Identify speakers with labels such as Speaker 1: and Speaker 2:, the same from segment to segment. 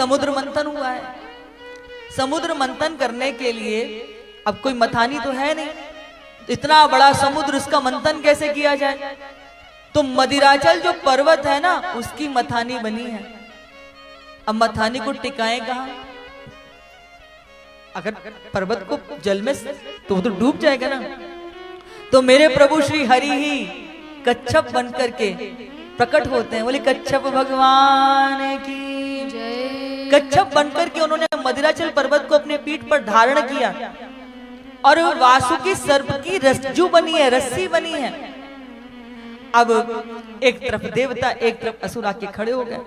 Speaker 1: समुद्र मंथन हुआ है। समुद्र मंथन करने के लिए अब कोई मथानी तो है नहीं, इतना बड़ा समुद्र, उसका मंथन कैसे किया जाए? तो मदिराचल जो पर्वत है ना, उसकी मथानी बनी है। अब मथानी को टिकाए कहां? अगर पर्वत को जल में तो वो तो डूब जाएगा ना। तो मेरे प्रभु श्री हरि ही कच्छप बन करके प्रकट होते हैं। बोले कच्छप भगवान की जय। कच्छप बनकर के उन्होंने मदिराचल पर्वत को अपने पीठ पर धारण किया और वासुकी सर्प की रज्जू बनी है, रस्सी बनी है। अब एक तरफ देवता, एक तरफ असुर आके खड़े हो गए।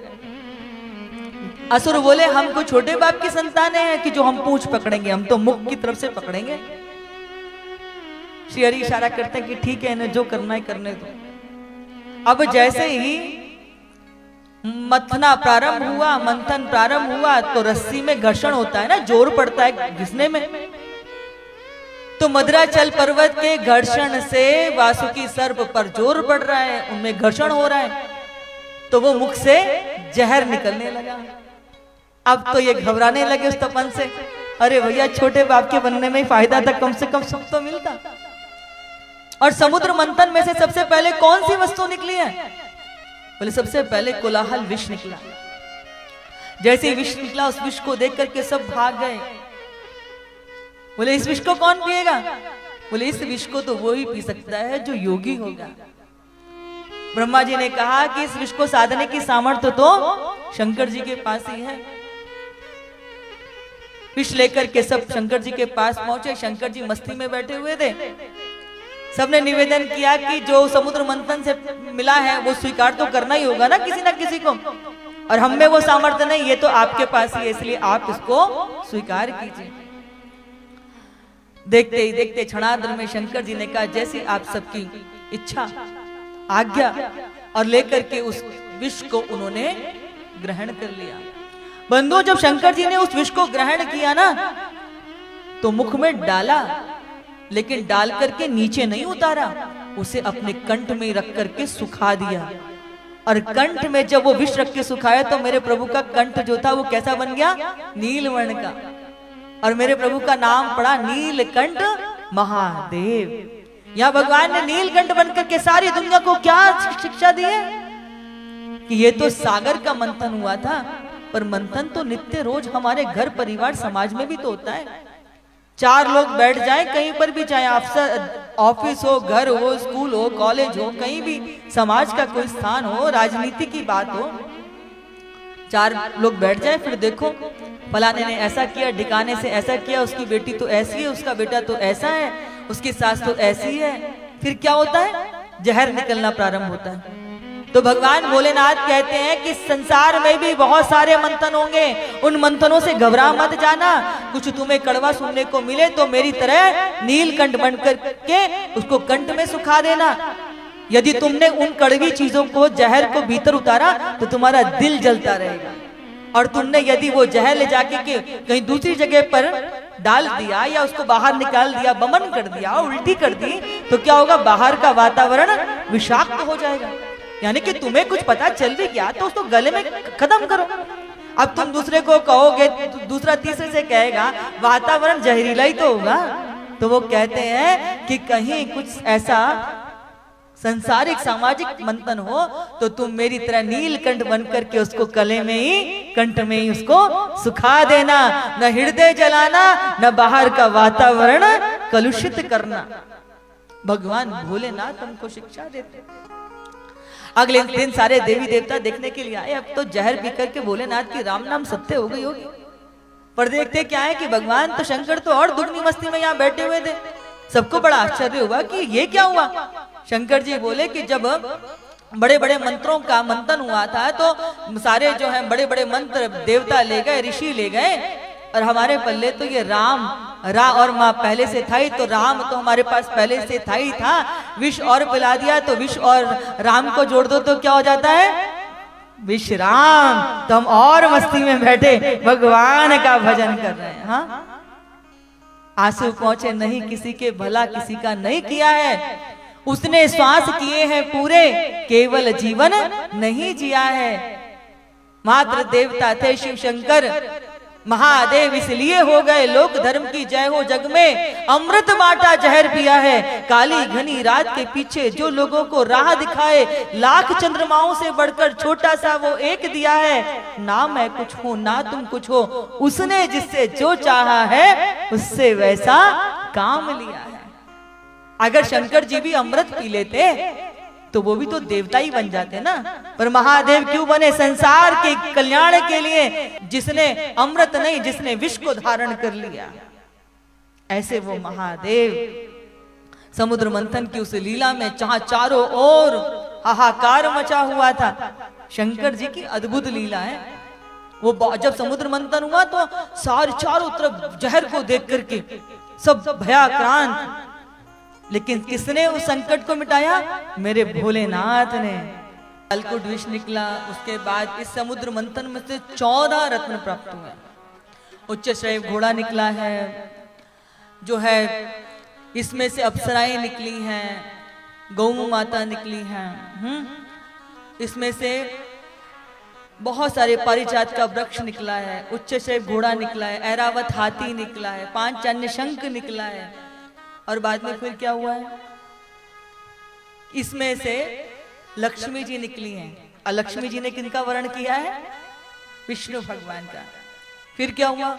Speaker 1: असुर बोले हम कोई छोटे बाप की संतान है कि जो हम पूंछ पकड़ेंगे, हम तो मुख की तरफ से पकड़ेंगे। श्री हरि इशारा करते हैं कि ठीक है, इन्हें जो करना है करने दो। अब जैसे ही मथना प्रारंभ हुआ, मंथन प्रारंभ हुआ, तो रस्सी में घर्षण होता है ना, जोर पड़ता है घिसने में। तो मदिराचल पर्वत के घर्षण से वासुकी सर्प पर जोर पड़ रहा है, उनमें घर्षण हो रहा है, तो वो मुख से जहर निकलने लगा। अब तो ये घबराने लगे उस तपन से, अरे भैया छोटे बाप के बनने में फायदा था, कम से कम सुख तो मिलता। और समुद्र मंथन में से सबसे पहले कौन सी वस्तु निकली है? बोले सबसे पहले कोलाहल विष निकला। जैसे ही विष निकला, उस विष को देख करके सब भाग गए। बोले इस विष को कौन पिएगा? बोले इस विष को तो वो ही पी सकता है जो योगी होगा। ब्रह्मा जी ने कहा कि इस विष को साधने की सामर्थ्य तो शंकर जी के पास ही है। विष लेकर के सब शंकर जी के पास पहुंचे। शंकर जी मस्ती में बैठे हुए थे। सबने निवेदन किया कि जो समुद्र मंथन से मिला है वो स्वीकार तो करना ही होगा ना किसी ना किसी को, और हम में वो सामर्थ्य नहीं, ये तो आपके पास ही है, इसलिए आप इसको स्वीकार कीजिए। देखते ही देखते क्षणार्ध में शंकर जी ने कहा जैसी आप सबकी इच्छा, आज्ञा, और लेकर के उस विष को उन्होंने ग्रहण कर लिया। बंधुओं, जब शंकर जी ने उस विष को ग्रहण किया ना, तो मुख में डाला, लेकिन डाल करके नीचे नहीं उतारा, उसे अपने कंठ में रख करके सुखा दिया। और कंठ में जब वो विष रख के सुखाया तो मेरे प्रभु का कंठ जो था वो कैसा बन गया? नीलवर्ण का। और मेरे प्रभु का नाम पड़ा नीलकंठ महादेव। यहाँ भगवान ने नीलकंठ बनकर के सारी दुनिया को क्या शिक्षा दी है कि ये तो सागर का मंथन हुआ था, पर मंथन तो नित्य रोज हमारे घर परिवार समाज में भी तो होता है। चार लोग बैठ जाएं कहीं पर भी, चाहे अफसर ऑफिस हो, घर हो, स्कूल हो, कॉलेज हो, कहीं भी समाज का कोई स्थान हो, राजनीति की बात हो, चार लोग बैठ जाएं, फिर देखो फलाने ने ऐसा किया, ढिकाने से ऐसा किया, उसकी बेटी तो ऐसी है, उसका बेटा तो ऐसा है, उसकी सास तो ऐसी है, फिर क्या होता है? जहर निकलना प्रारंभ होता है। तो भगवान भोलेनाथ कहते हैं कि संसार में भी बहुत सारे मंथन होंगे, उन मंथनों से घबरा मत जाना। कुछ तुम्हें कड़वा सुनने को मिले तो मेरी तरह नीलकंठ बनकर के उसको कंठ में सुखा देना। यदि तुमने उन कड़वी चीजों को, जहर को भीतर उतारा तो तुम्हारा दिल जलता रहेगा, और तुमने यदि वो जहर ले जाके के कहीं दूसरी जगह पर डाल दिया या उसको बाहर निकाल दिया, बमन कर दिया, उल्टी कर दी, तो क्या होगा? बाहर का वातावरण विषाक्त हो जाएगा। यानी कि तुम्हें कुछ पता चल भी गया तो उसको गले में खत्म करो। अब तुम दूसरे को कहोगे, दूसरा तीसरे से कहेगा, वातावरण जहरीला ही तो होगा। तो वो कहते हैं कि कहीं कुछ ऐसा संसारिक सामाजिक मंथन हो तो तुम मेरी तरह नीलकंठ बनकर के उसको गले में ही, कंठ में ही उसको सुखा देना। न हृदय जलाना, न बाहर का वातावरण कलुषित करना। भगवान भोलेनाथ हमको शिक्षा देते। अगले दिन सारे देवी देवता देखने के लिए आए। अब तो जहर पी करके भोलेनाथ की राम नाम सत्य हो गई होगी, पर देखते क्या है कि भगवान तो शंकर तो और दुगनी मस्ती में यहाँ बैठे हुए थे। सबको बड़ा आश्चर्य हुआ कि ये क्या हुआ। शंकर जी बोले कि जब बड़े बड़े मंत्रों का मंथन हुआ था तो सारे जो है बड़े बड़े मंत्र देवता ले गए, ऋषि ले गए, और हमारे पल्ले तो ये राम, रा और माँ पहले से था ही, तो राम तो हमारे पास पहले से था ही था। विष और पिला दिया तो विष और राम को जोड़ दो तो क्या हो जाता है? विश्राम। तो हम और मस्ती में बैठे भगवान का भजन कर रहे हैं। हाँ, आंसू पहुंचे नहीं किसी के, भला किसी का नहीं किया है। उसने श्वास किए हैं पूरे, केवल जीवन नहीं जिया है। मात्र देवता थे शिव शंकर, महादेव इसलिए हो गए लोक धर्म की जय हो जग में, अमृत बांटा जहर पिया है, काली घनी रात के पीछे जो लोगों को राह दिखाए, लाख चंद्रमाओं से बढ़कर छोटा सा वो एक दिया है, ना मैं कुछ हूं ना तुम कुछ हो, उसने जिससे जो चाहा है उससे वैसा काम लिया है। अगर शंकर जी भी अमृत पी लेते तो वो भी तो देवता ही बन जाते ना, पर महादेव क्यों बने? संसार के कल्याण के लिए, जिसने अमृत नहीं जिसने विष को धारण कर लिया, ऐसे वो महादेव समुद्र मंथन की उस लीला में जहां चारों ओर हाहाकार मचा हुआ था, शंकर जी की अद्भुत लीला है। वो जब समुद्र मंथन हुआ तो सारे चारों तरफ जहर को देख करके सब भयाक्रांत, लेकिन किसने उस संकट को मिटाया? मेरे भोलेनाथ ने। अलकुट विष निकला, उसके बाद इस समुद्र मंथन में से 14 रत्न प्राप्त हुए। उच्च श्रेय घोड़ा निकला है, जो है इसमें से अप्सराएं निकली हैं, गौ माता निकली हैं, इसमें से बहुत सारे पारिजात का वृक्ष निकला है, उच्च श्रेय घोड़ा निकला है, ऐरावत हाथी निकला है, 5 अन्य शंख निकला है। और बाद में फिर क्या हुआ है? इसमें से लक्ष्मी जी निकली हैं। और लक्ष्मी जी ने किनका वर्ण किया है? विष्णु भगवान का। फिर क्या हुआ?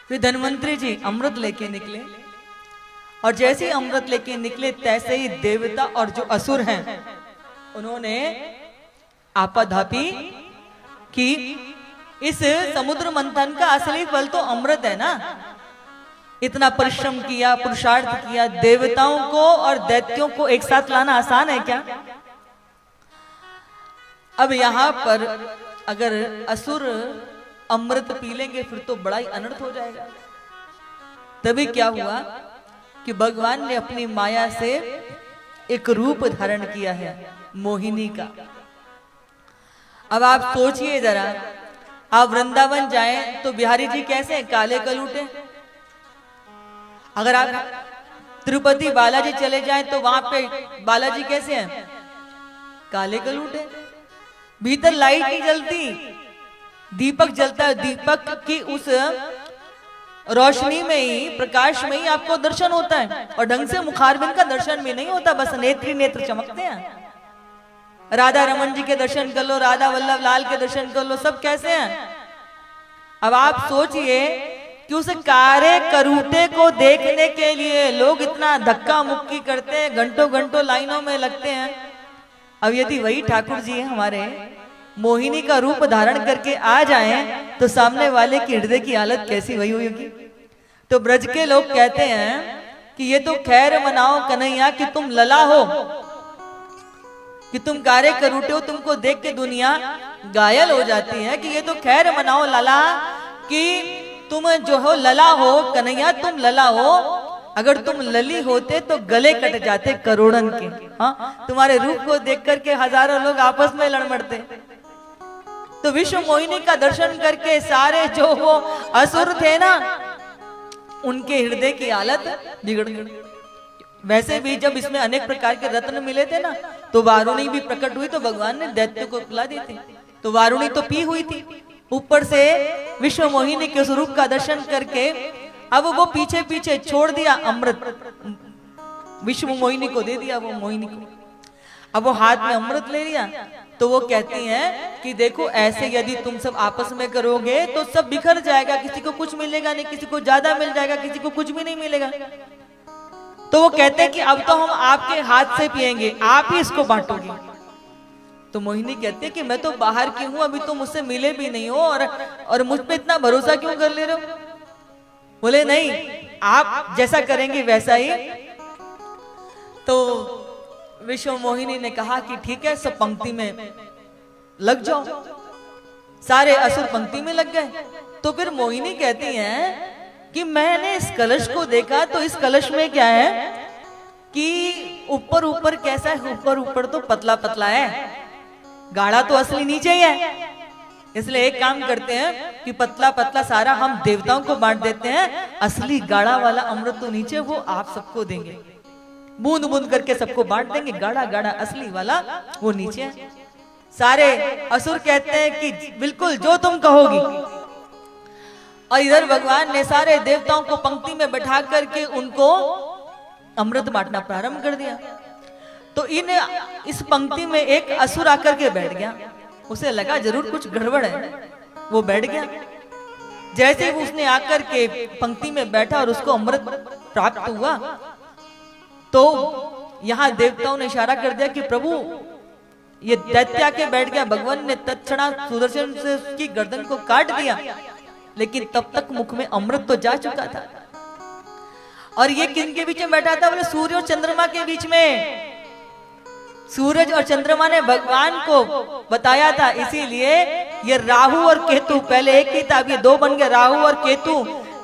Speaker 1: फिर धन्वंतरी जी अमृत लेके निकले, और जैसे ही अमृत लेके निकले तैसे ही देवता और जो असुर हैं उन्होंने आपाधापी की। इस समुद्र मंथन का असली फल तो अमृत है ना। इतना परिश्रम किया, पुरुषार्थ किया, देवताओं को और दैत्यों को एक साथ लाना आसान है क्या? अब यहां पर अगर असुर अमृत पी लेंगे फिर तो बड़ा ही अनर्थ हो जाएगा। तभी क्या हुआ कि भगवान ने अपनी माया से एक रूप धारण किया है, मोहिनी का। अब आप सोचिए जरा, आप वृंदावन जाएं तो बिहारी जी कैसे हैं? काले कलूटे। अगर आप तिरुपति बालाजी चले जाएं तो वहां पे बालाजी कैसे हैं? काले कलूटे। भीतर लाइट नहीं जलती, दीपक जलता है। दीपक की उस रोशनी में ही, प्रकाश में ही आपको दर्शन होता है, और ढंग से मुखारबिंद का दर्शन भी नहीं होता, बस नेत्र नेत्र चमकते हैं। राधा रमन जी के दर्शन कर लो, राधा वल्लभ लाल के दर्शन कर लो, सब कैसे हैं? अब आप सोचिए कि उस कारे करूटे को देखने के लिए लोग इतना धक्का मुक्की करते हैं, घंटों घंटों लाइनों में लगते हैं। अब यदि वही ठाकुर जी हमारे मोहिनी का रूप धारण करके आ जाएं तो सामने वाले की हृदय की हालत कैसी हुई होगी? तो ब्रज के लोग कहते हैं कि ये तो खैर मनाओ कन्हैया कि तुम लला हो, कि तुम कारे करूटे हो, तुमको देख के दुनिया घायल हो जाती है। कि ये तो खैर मनाओ लाला कि तुम जो हो लला हो, कन्हैया तुम लला हो, अगर तुम लली होते तो गले कट जाते करोड़न के। हाँ, तुम्हारे रूप को देख करके हजारों लोग आपस में लड़ मरते। तो विश्व मोहिनी का दर्शन करके सारे जो वो असुर थे ना, उनके हृदय की हालत बिगड़ गई। वैसे भी जब इसमें अनेक प्रकार के रत्न मिले थे ना, तो वारुणी भी प्रकट हुई, तो भगवान ने दैत्य को पिला दी थी। तो वारुणी तो पी हुई थी, ऊपर से विश्व मोहिनी के स्वरूप का दर्शन करके अब वो पीछे पीछे छोड़ दिया अमृत, विश्व मोहिनी को दे दिया वो मोहिनी को। अब वो हाथ में अमृत ले लिया, तो वो कहती हैं कि देखो ऐसे यदि तुम सब आपस में करोगे तो सब बिखर जाएगा, किसी को कुछ मिलेगा नहीं, किसी को ज्यादा मिल जाएगा, किसी को कुछ भी नहीं मिलेगा। तो वो कहते हैं कि अब तो हम आपके हाथ से पिएंगे, आप ही इसको बांटोगे। तो मोहिनी कहती है कि मैं तो बाहर की हूं, अभी तो मुझसे मिले भी नहीं हो, और मुझ पे इतना भरोसा क्यों कर ले रहे हो? बोले नहीं, आप जैसा करेंगे वैसा ही। तो विश्व मोहिनी ने कहा कि ठीक है, सब पंक्ति में लग जाओ। सारे असुर पंक्ति में लग गए। तो फिर मोहिनी कहती हैं कि मैंने इस कलश को देखा, तो इस कलश में क्या है कि ऊपर ऊपर कैसा है, ऊपर ऊपर तो पतला पतला है, गाढ़ा तो असली नीचे ही है। इसलिए एक काम करते हैं कि पतला पतला सारा हम देवताओं को बांट देते हैं, असली गाढ़ा वाला अमृत तो नीचे, वो आप सबको देंगे, बूंद बूंद करके सबको बांट देंगे, गाढ़ा गाढ़ा असली वाला वो नीचे है। सारे असुर कहते हैं कि बिल्कुल जो तुम कहोगी। और इधर भगवान ने सारे देवताओं को पंक्ति में बैठा करके उनको अमृत बांटना प्रारंभ कर दिया। तो इस पंक्ति में एक असुर आकर के बैठ गया, उसे लगा जरूर कुछ गड़बड़ है, वो बैठ गया। जैसे ही उसने आकर के पंक्ति में बैठा और उसको अमृत प्राप्त हुआ, तो यहाँ देवताओं ने इशारा कर दिया कि प्रभु ये दैत्य आके बैठ गया। भगवान ने तत्क्षणात सुदर्शन से उसकी गर्दन को काट दिया, लेकिन तब तक मुख में अमृत तो जा चुका था। और ये किन के बीच में बैठा था? बोले सूर्य और चंद्रमा के बीच में। सूरज और चंद्रमा ने भगवान को बताया था, इसीलिए ये राहु और केतु, पहले एक ही था, अब ये दो बन गए, राहु और केतु।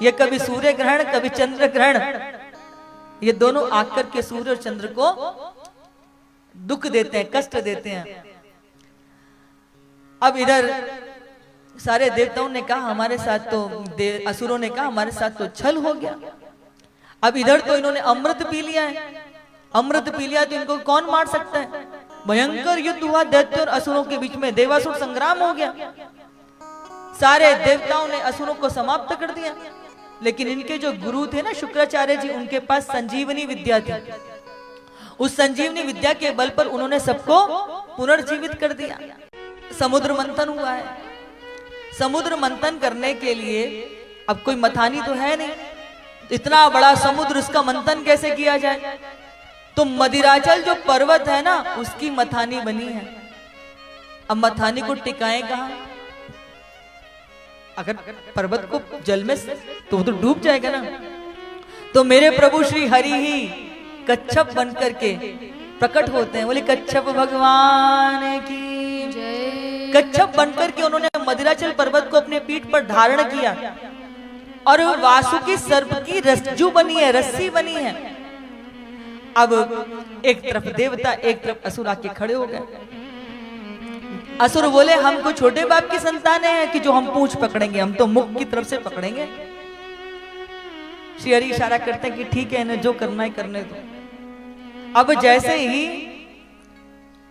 Speaker 1: ये कभी सूर्य ग्रहण कभी चंद्र ग्रहण, ये दोनों आकर के सूर्य और चंद्र को दुख देते हैं, कष्ट देते हैं। अब इधर सारे देवताओं ने कहा हमारे साथ तो, असुरों ने कहा हमारे साथ तो छल हो गया। अब इधर तो इन्होंने अमृत पी लिया है, अमृत पी लिया तो इनको कौन मार सकता है? भयंकर युद्ध हुआ दैत्य और असुरों के बीच में, देवासुर संग्राम हो गया। सारे देवताओं ने असुरों को समाप्त कर दिया, लेकिन इनके जो गुरु थे ना शुक्राचार्य जी, उनके पास संजीवनी विद्या थी। उस संजीवनी विद्या के बल पर उन्होंने सबको पुनर्जीवित कर दिया। समुद्र मंथन हुआ है। समुद्र मंथन करने के लिए अब कोई मथानी तो है नहीं, इतना बड़ा समुद्र, उसका मंथन कैसे किया जाए? तो मदिराचल जो पर्वत है ना, उसकी मथानी बनी है। अब मथानी को टिकाएं कहां? अगर पर्वत को जल में तो वो तो डूब जाएगा ना। तो मेरे प्रभु श्री हरि ही कच्छप बनकर के प्रकट होते हैं। बोले कच्छप भगवान की जय। कच्छप बनकर के उन्होंने मदिराचल पर्वत को अपने पीठ पर धारण किया और वासुकी सर्प की रज्जु बनी है, रस्सी बनी है। अब एक तरफ देवता एक तरफ असुर आके खड़े हो गए। असुर बोले हम कोई छोटे बाप की संतान हैं कि जो हम पूंछ पकड़ेंगे, हम तो मुख की तरफ से पकड़ेंगे। श्री हरि इशारा करते हैं कि ठीक है, इन्हें जो करना है करने दो। अब जैसे ही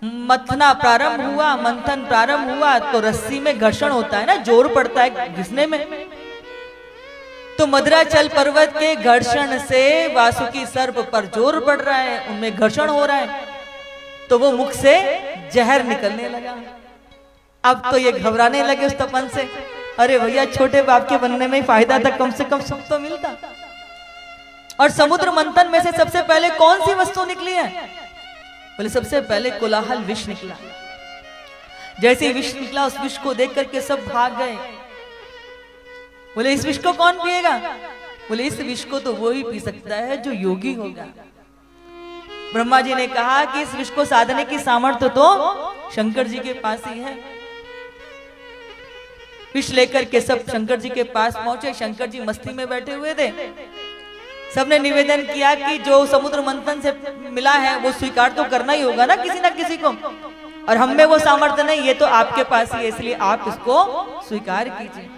Speaker 1: मथना प्रारंभ हुआ, मंथन प्रारंभ हुआ, तो रस्सी में घर्षण होता है ना, जोर पड़ता है घिसने में। तो मदिराचल पर्वत के घर्षण से वासुकी सर्प पर जोर पड़ रहा है, उनमें घर्षण हो रहा है, तो वो मुख से जहर निकलने लगा। अब तो ये घबराने लगे उस तपन से, अरे भैया छोटे बाप के बनने में फायदा था, कम से कम सुख तो मिलता। और समुद्र मंथन में से सबसे पहले कौन सी वस्तु निकली है? बोले सबसे पहले कोलाहल विष निकला। जैसे ही विष निकला, उस विष को देख करके सब भाग गए। बोले इस विष को कौन पिएगा? बोले इस विष को तो वो ही पी सकता है जो योगी होगा। ब्रह्मा जी ने कहा कि इस विष को साधने की सामर्थ्य तो शंकर जी के पास ही है। विष लेकर के सब शंकर जी के पास पहुंचे। शंकर जी मस्ती में बैठे हुए थे। सबने निवेदन किया कि जो समुद्र मंथन से मिला है वो स्वीकार तो करना ही होगा ना किसी ना किसी को, और हम में वो सामर्थ्य नहीं, ये तो आपके पास ही है, इसलिए आप इसको स्वीकार कीजिए।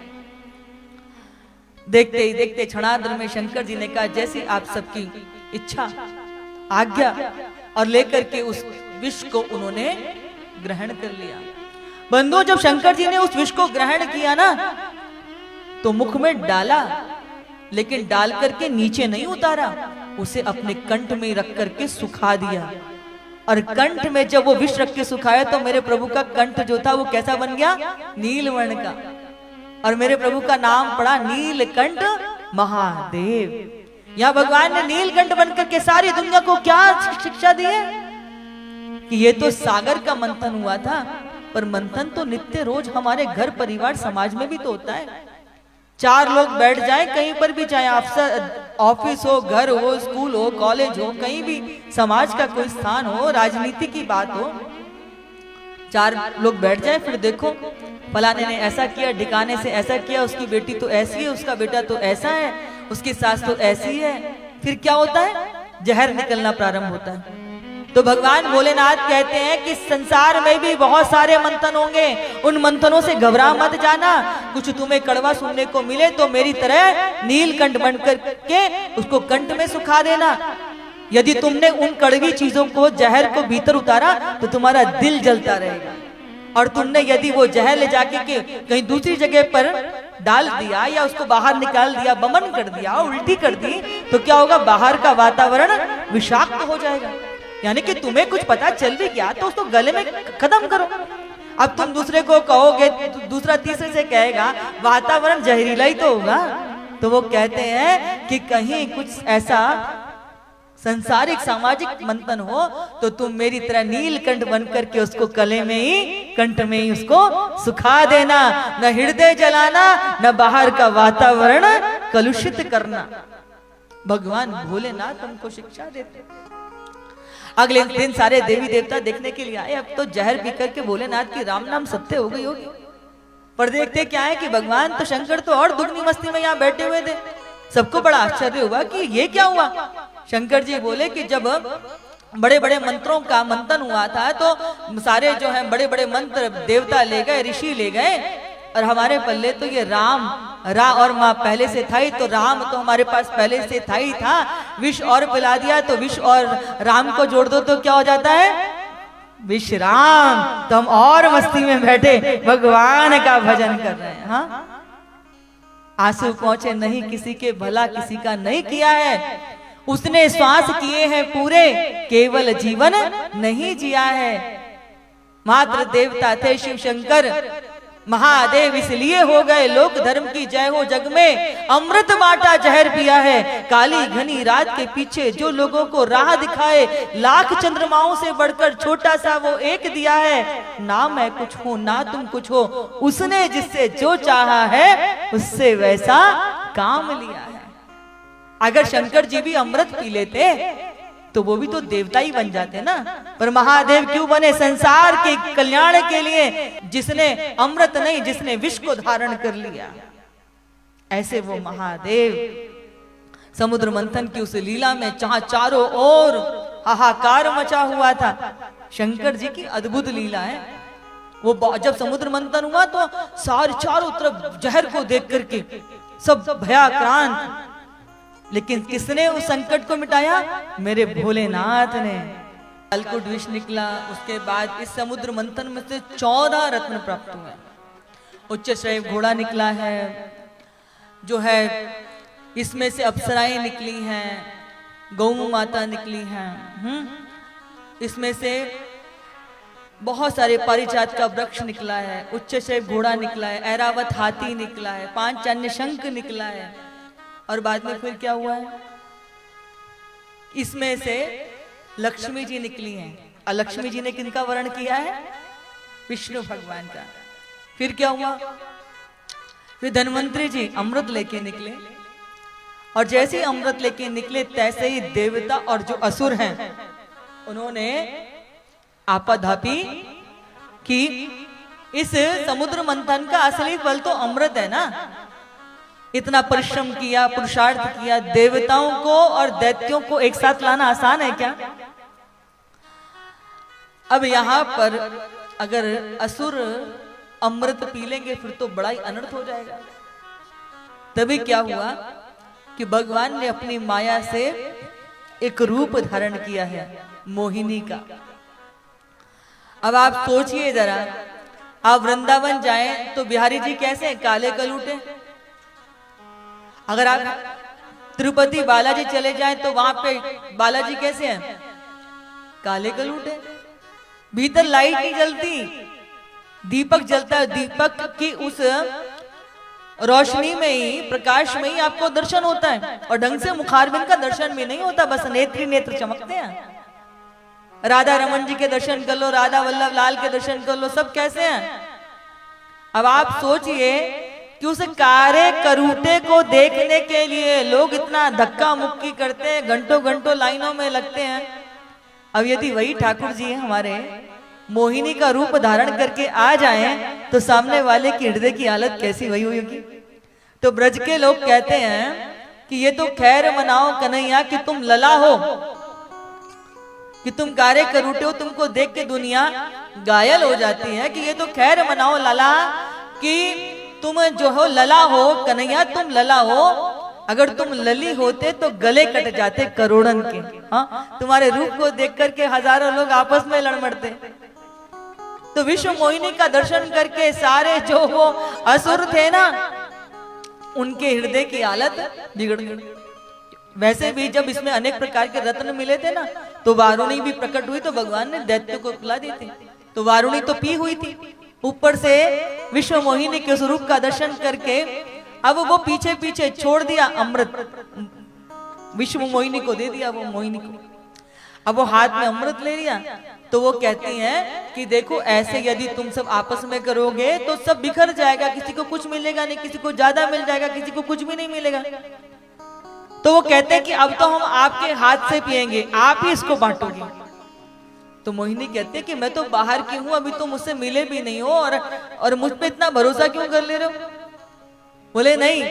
Speaker 1: देखते ही देखते क्षणार्ध में शंकर जी ने कहा जैसी आप सबकी इच्छा, आज्ञा, और लेकर के उस विष को उन्होंने ग्रहण कर लिया। बंधुओं, जब शंकर जी ने उस विष को ग्रहण किया ना, तो मुख में डाला, लेकिन डाल करके नीचे नहीं उतारा, उसे अपने कंठ में रख करके सुखा दिया। और कंठ में जब वो विष रख के सुखाया, तो मेरे प्रभु का कंठ जो था वो कैसा बन गया? नीलवर्ण का। और मेरे प्रभु का नाम पड़ा नीलकंठ महादेव। यहाँ भगवान ने नीलकंठ बनकर के सारी दुनिया को क्या शिक्षा दी है कि ये तो सागर का मंथन हुआ था, पर मंथन तो नित्य रोज हमारे घर परिवार समाज में भी तो होता है। चार लोग बैठ जाएं कहीं पर भी, चाहे अफसर ऑफिस हो, घर हो, स्कूल हो, कॉलेज हो, कहीं भी समाज का कोई स्थान हो, राजनीति की बात हो, चार लोग बैठ जाएं, फिर देखो फलाने ने ऐसा किया, ढिकाने से ऐसा किया, उसकी बेटी तो ऐसी है, उसका बेटा तो ऐसा है, उसकी सास तो ऐसी है। फिर क्या होता है? जहर निकलना प्रारंभ होता है। तो भगवान भोलेनाथ कहते हैं कि संसार में भी बहुत सारे मंथन होंगे, उन मंथनों से घबरा मत जाना। कुछ तुम्हें कड़वा सुनने को मिले तो मेरी तरह नीलकंठ बनकर के उसको कंठ में सुखा देना। यदि तुमने उन कड़वी चीजों को, जहर को भीतर उतारा, तो तुम्हारा दिल जलता रहेगा। और तुमने यदि वो जहर ले जाके के कहीं दूसरी जगह पर डाल दिया या उसको बाहर निकाल दिया, बमन कर दिया, उल्टी कर दी, तो क्या होगा? बाहर का वातावरण विषाक्त हो जाएगा। यानी कि तुम्हें कुछ पता चल भी गया तो उसको गले में खत्म करो। अब तुम दूसरे को कहोगे, दूसरा तीसरे से कहेगा, वातावरण जहरीला ही तो होगा। तो वो कहते हैं कि कहीं कुछ ऐसा संसारिक सामाजिक मंथन हो तो तुम मेरी तरह नीलकंठ बन करके उसको कले में ही, कंठ में ही उसको सुखा देना, न हृदय जलाना, न बाहर का वातावरण कलुषित करना। भगवान भोलेनाथ तुमको शिक्षा देते। अगले दिन सारे देवी देवता देखने के लिए आए। अब तो जहर पी करके भोलेनाथ की राम नाम सत्य हो गई होगी। पर देखते क्या है कि भगवान तो शंकर तो और दुगनी मस्ती में यहाँ बैठे हुए थे। सबको बड़ा आश्चर्य हुआ कि ये क्या हुआ। शंकर जी बोले कि जब बड़े बड़े मंत्रों का मंथन हुआ था तो सारे जो है बड़े बड़े मंत्र देवता ले गए, ऋषि ले गए, और हमारे पल्ले तो ये राम और माँ पहले से था ही, तो राम तो हमारे पास पहले से था ही था। विष और पिला दिया तो विष और राम को जोड़ दो तो क्या हो जाता है? विश्राम। तो हम और मस्ती में बैठे भगवान का भजन कर रहे हैं। हाँ, आंसू पहुंचे नहीं किसी के, भला किसी का नहीं किया है। उसने श्वास किए हैं पूरे, केवल जीवन नहीं जिया है। मात्र देवता थे शिव शंकर, महादेव इसलिए हो गए लोक धर्म की जय हो जग में। अमृत बांटा जहर पिया है, काली घनी रात के पीछे जो लोगों को राह दिखाए। लाख चंद्रमाओं से बढ़कर छोटा सा वो एक दिया है। ना मैं कुछ हूँ ना तुम कुछ हो, उसने जिससे जो चाहा है उससे वैसा काम लिया है। अगर शंकर जी भी अमृत पी लेते तो वो भी तो देवता ही बन जाते ना। पर महादेव क्यों बने? संसार के कल्याण के लिए, जिसने अमृत नहीं, जिसने विष को धारण कर लिया। ऐसे वो महादेव समुद्र मंथन की उस लीला में जहां चारों ओर हाहाकार मचा हुआ था। शंकर जी की अद्भुत लीला है। वो जब समुद्र मंथन हुआ तो सारे चारों तरफ जहर को देख करके सब भयाक्रांत, लेकिन किसने उस संकट को मिटाया? मेरे भोलेनाथ ने। कालकूट विष निकला। उसके बाद इस समुद्र मंथन में से 14 रत्न प्राप्त हुए। उच्च श्रेय घोड़ा निकला है, जो है इसमें से अप्सराएं निकली हैं, गौ माता निकली हैं, इसमें से बहुत सारे पारिजात का वृक्ष निकला है, उच्च श्रेय घोड़ा निकला है, ऐरावत हाथी निकला है, 5 अन्य शंख निकला है। और बाद में फिर क्या हुआ है? इसमें से लक्ष्मी जी निकली हैं। और लक्ष्मी जी ने किनका वर्ण किया है? विष्णु भगवान का। फिर क्या हुआ? फिर धन्वंतरी जी अमृत लेके निकले, और जैसे ही अमृत लेके निकले तैसे ही देवता और जो असुर हैं उन्होंने आपाधापी की। इस समुद्र मंथन का असली फल तो अमृत है ना। इतना परिश्रम किया, पुरुषार्थ किया, देवताओं को और दैत्यों को एक साथ लाना आसान है क्या? अब यहां पर अगर असुर अमृत पी लेंगे फिर तो बड़ा ही अनर्थ हो जाएगा। तभी क्या हुआ कि भगवान ने अपनी माया से एक रूप धारण किया है, मोहिनी का। अब आप सोचिए जरा, आप वृंदावन जाएं तो बिहारी जी कैसे हैं? काले कलूटे। अगर आप तिरुपति बालाजी चले जाएं तो वहां पे बालाजी कैसे हैं? काले कलूटे। भीतर लाइट नहीं जलती, दीपक जलता है। दीपक की उस रोशनी में ही, प्रकाश में ही आपको दर्शन होता है। और ढंग से मुखारबिंद का दर्शन भी नहीं होता, बस नेत्र नेत्र चमकते हैं। राधा रमन जी के दर्शन कर लो, राधा वल्लभ लाल के दर्शन कर लो, सब कैसे हैं? अब आप सोचिए कि उस कारे करूटे को देखने के लिए लोग इतना धक्का मुक्की करते हैं, घंटों घंटों लाइनों में लगते हैं। अब यदि वही ठाकुर जी हमारे मोहिनी का रूप धारण करके आ जाएं तो सामने वाले की हृदय की हालत कैसी हुई होगी। तो ब्रज के लोग कहते हैं कि ये तो खैर मनाओ कन्हैया कि तुम लला हो, कि तुम कारे करूटे हो, तुमको देख के दुनिया घायल हो जाती है। कि ये तो खैर मनाओ लला कि तुम जो हो लला हो, कन्हैया तुम लला हो। अगर तुम लली होते तो गले कट जाते करोड़न के। हाँ, तुम्हारे रूप को देख करके हजारों लोग आपस में लड़ मरते। तो विश्व मोहिनी का दर्शन करके सारे जो वो असुर थे ना, उनके हृदय की हालत बिगड़ गई। वैसे भी जब इसमें अनेक प्रकार के रत्न मिले थे ना, तो वारुणी भी प्रकट हुई तो भगवान ने दैत्य को पिला दी थी। तो वारुणी तो पी हुई थी, ऊपर से विश्व मोहिनी के स्वरूप का दर्शन करके अब वो पीछे पीछे छोड़ दिया अमृत, विश्व मोहिनी को दे दिया वो मोहिनी को। अब वो हाथ में अमृत ले लिया, तो वो कहती हैं कि देखो ऐसे यदि तुम सब आपस में करोगे तो सब बिखर जाएगा, किसी को कुछ मिलेगा नहीं, किसी को ज्यादा मिल जाएगा, किसी को कुछ भी नहीं मिलेगा। तो वो कहते हैं कि अब तो हम आपके हाथ से पिएंगे, आप ही इसको बांटोगे। तो मोहिनी कहते हैं कि मैं तो बाहर की हूं, अभी तो मुझसे मिले भी नहीं हो और मुझ पे इतना भरोसा क्यों कर ले रहे हो? बोले नहीं,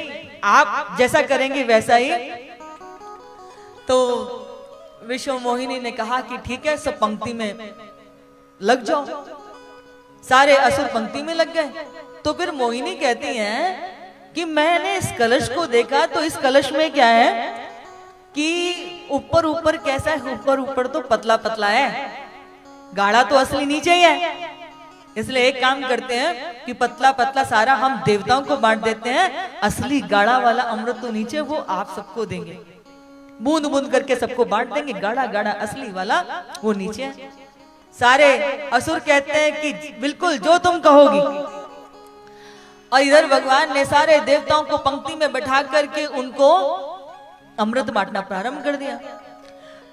Speaker 1: आप जैसा करेंगे वैसा ही। तो विश्व मोहिनी ने कहा कि ठीक है, सब पंक्ति में लग जाओ। सारे असुर पंक्ति में लग गए। तो फिर मोहिनी कहती हैं कि मैंने इस कलश को देखा, तो इस कलश में क्या है कि ऊपर ऊपर कैसा है, ऊपर ऊपर तो पतला पतला है, गाढ़ा तो असली नीचे ही है। इसलिए एक काम करते हैं कि पतला पतला सारा हम देवताओं को बांट देते हैं, असली गाढ़ा वाला अमृत तो नीचे, वो आप सबको देंगे, बूंद बूंद करके सबको बांट देंगे, गाढ़ा गाढ़ा असली वाला वो नीचे है। सारे असुर कहते हैं कि बिल्कुल जो तुम कहोगी। और इधर भगवान ने सारे देवताओं को पंक्ति में बैठा करके उनको अमृत बांटना प्रारंभ कर दिया।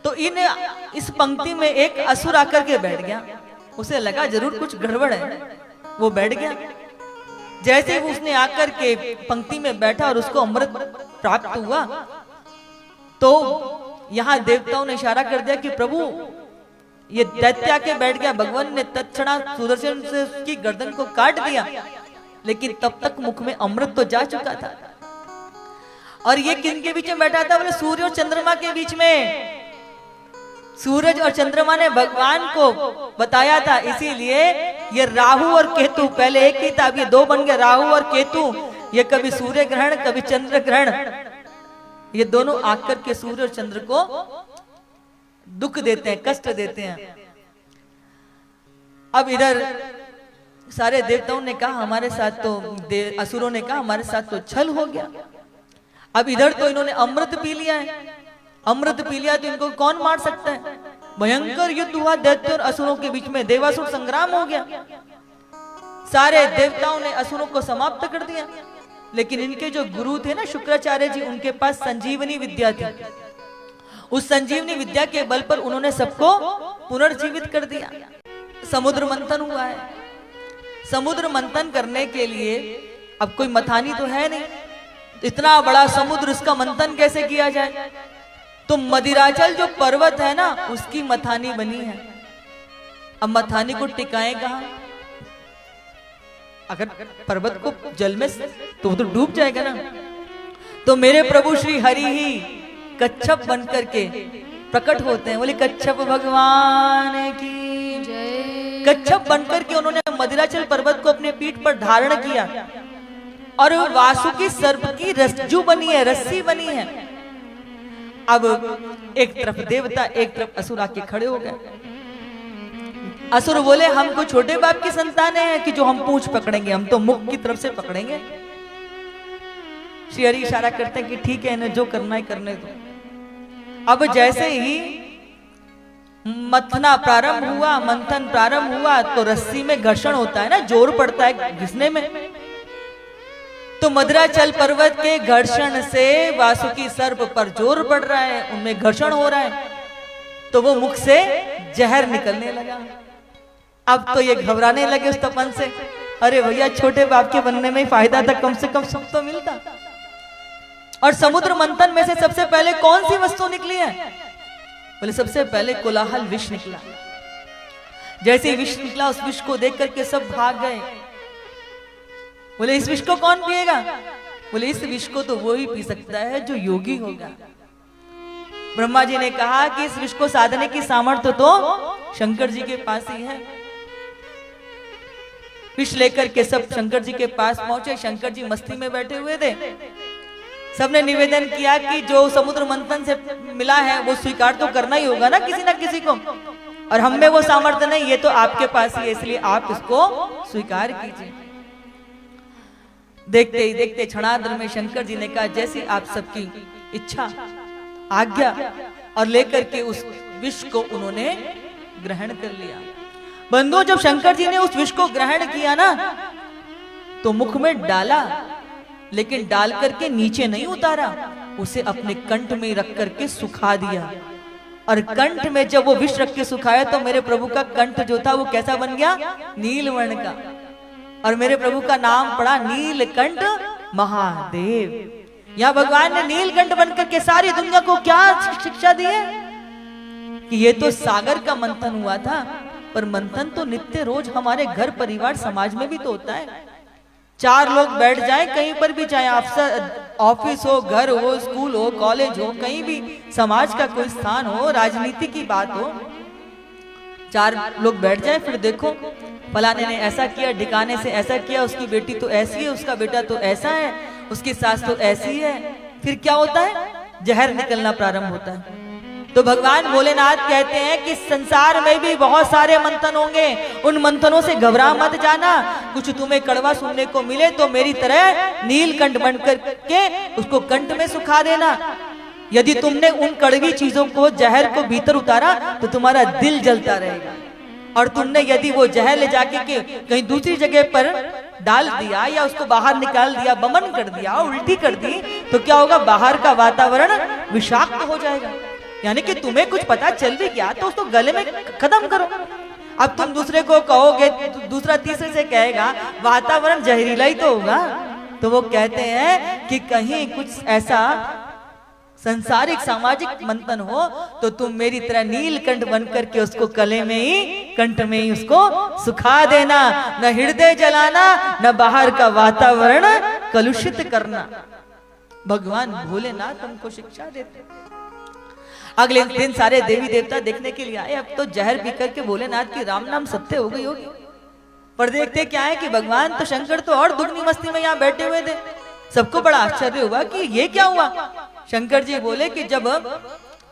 Speaker 1: तो इस पंक्ति में एक असुर आकर के बैठ गया, उसे लगा जरूर कुछ गड़बड़ है, वो बैठ गया। जैसे वो उसने आकर के पंक्ति में बैठा और उसको अमृत प्राप्त हुआ, तो यहां देवताओं ने इशारा कर दिया कि प्रभु ये दैत्य आके बैठ गया। भगवान ने तत्क्षणात सुदर्शन से उसकी गर्दन को काट दिया, लेकिन तब तक मुख में अमृत तो जा चुका था। और ये किनके बीच में बैठा था? बोले सूर्य और चंद्रमा के बीच में। सूरज और चंद्रमा ने भगवान को बताया था, इसीलिए ये राहु और केतु, पहले एक ही था, अब ये दो बन गए, राहु और केतु। ये कभी सूर्य ग्रहण कभी चंद्र ग्रहण, ये दोनों आकर के सूर्य और चंद्र को दुख देते हैं, कष्ट देते हैं। अब इधर सारे देवताओं ने कहा हमारे साथ तो, असुरों ने कहा हमारे साथ तो छल हो गया। अब इधर तो इन्होंने अमृत पी लिया है, अमृत पी लिया तो इनको कौन मार सकता है? भयंकर युद्ध हुआ दैत्य और असुरों के बीच में, देवासुर संग्राम हो गया। सारे देवताओं ने असुरों को समाप्त कर दिया। लेकिन इनके जो गुरु थे ना शुक्राचार्य जी, उनके पास संजीवनी विद्या थी। उस संजीवनी विद्या के बल पर उन्होंने सबको पुनर्जीवित कर दिया। समुद्र मंथन हुआ है। समुद्र मंथन करने के लिए अब कोई मथानी तो है नहीं, इतना बड़ा समुद्र, उसका मंथन कैसे किया जाए? तो मदिराचल जो पर्वत है ना, उसकी मथानी बनी है। अब मथानी को टिकाए कहां? अगर पर्वत को जल में तो डूब जाएगा ना। तो मेरे प्रभु श्री हरि ही कच्छप बनकर के प्रकट होते हैं। बोले कच्छप भगवान की जय। कच्छप बनकर के उन्होंने मदिराचल पर्वत को अपने पीठ पर धारण किया और वासुकी सर्प की रज्जू बनी है, रस्सी बनी है। अब एक तरफ देवता, एक तरफ असुर आके खड़े हो गए। असुर बोले हम कोई छोटे बाप की संतान हैं कि जो हम पूंछ पकड़ेंगे, हम तो मुख की तरफ से पकड़ेंगे। श्री हरि इशारा करते हैं कि ठीक है, इन्हें जो करना है करने दो। अब जैसे ही मथना प्रारंभ हुआ, मंथन प्रारंभ हुआ, तो रस्सी में घर्षण होता है ना, जोर पड़ता है घिसने में। तो मदिराचल पर्वत के घर्षण से वासुकी सर्प पर जोर पड़ रहा है, उनमें घर्षण हो रहा है, तो वो मुख से जहर निकलने लगा। अब तो ये घबराने लगे उस तपन से, अरे भैया छोटे बाप के बनने में फायदा था, कम से कम सुख तो मिलता। और समुद्र मंथन में से सबसे पहले कौन सी वस्तु निकली है? बोले सबसे पहले कोलाहल विष निकला। जैसे ही विष निकला, उस विष को देख करके सब भाग गए। बोले इस विष को कौन पिएगा? बोले इस विष को तो वो ही पी सकता है जो योगी होगा। ब्रह्मा जी ने कहा कि इस विष को साधने की सामर्थ्य तो शंकर जी के पास ही है। विष लेकर के सब शंकर जी के पास पहुंचे। शंकर जी मस्ती में बैठे हुए थे। सबने निवेदन किया कि जो समुद्र मंथन से मिला है वो स्वीकार तो करना ही होगा ना किसी को। और हम में वो सामर्थ्य नहीं, ये तो आपके पास ही है, इसलिए आप इसको स्वीकार कीजिए। देखते ही देखते क्षणार्ध में शंकर जी ने कहा जैसी आप सबकी इच्छा आज्ञा, और लेकर के उस विष को उन्होंने ग्रहण कर लिया। बंधुओं, जब शंकर जी ने उस विष को ग्रहण किया ना, तो मुख में डाला, लेकिन डाल करके नीचे नहीं उतारा, उसे अपने कंठ में रख करके सुखा दिया। और कंठ में जब वो विष रख के सुखाया तो मेरे प्रभु का कंठ जो था वो कैसा बन गया? नीलवर्ण का। और मेरे प्रभु का नाम पड़ा नीलकंठ महादेव। यहाँ भगवान ने नीलकंठ बनकर के सारी दुनिया को क्या शिक्षा दी है कि ये तो सागर का मंथन हुआ था, पर मंथन तो नित्य रोज हमारे घर परिवार समाज में भी तो होता है। चार लोग बैठ जाए कहीं पर भी, चाहे अफसर ऑफिस हो, घर हो, स्कूल हो, कॉलेज हो, कहीं भी समाज का कोई स्थान हो, राजनीति की बात हो, चार लोग बैठ जाए, फिर देखो फलाने ने ऐसा किया, ढिकाने से ऐसा किया, उसकी बेटी तो ऐसी है, उसका बेटा तो ऐसा है, उसकी सास तो ऐसी है, फिर क्या होता है? जहर निकलना प्रारंभ होता है। तो भगवान भोलेनाथ कहते हैं कि संसार में भी बहुत सारे मंथन होंगे, उन मंथनों से घबरा मत जाना। कुछ तुम्हें कड़वा सुनने को मिले तो मेरी तरह नीलकंठ बनकर के उसको कंठ में सुखा देना। यदि तुमने उन कड़वी चीजों को, जहर को भीतर उतारा तो तुम्हारा दिल जलता रहेगा, और तुमने यदि वो जहर ले जाके के कहीं दूसरी जगह पर डाल दिया या उसको बाहर निकाल दिया, बमन कर दिया, उल्टी कर दी, तो क्या होगा? बाहर का वातावरण विषाक्त हो जाएगा। यानी कि तुम्हें कुछ पता चल भी गया तो उसको गले में खत्म करो। अब तुम दूसरे को कहोगे, दूसरा तीसरे से कहेगा, वातावरण जहरीला ही तो होगा। तो वो कहते हैं कि कहीं कुछ ऐसा संसारिक सामाजिक मंथन हो तो तुम मेरी तरह नीलकंठ बनकर के उसको गले में ही, कंठ में ही उसको सुखा देना। न हृदय जलाना, न बाहर का वातावरण कलुषित करना। भगवान भोलेनाथ हमको शिक्षा देते। अगले दिन सारे देवी देवता देखने के लिए आए। अब तो जहर पी करके भोलेनाथ की राम नाम सत्य हो गई होगी, पर देखते क्या है कि भगवान तो शंकर तो और दुगनी मस्ती में यहाँ बैठे हुए थे। सबको बड़ा आश्चर्य हुआ कि ये क्या हुआ। शंकर जी बोले कि जब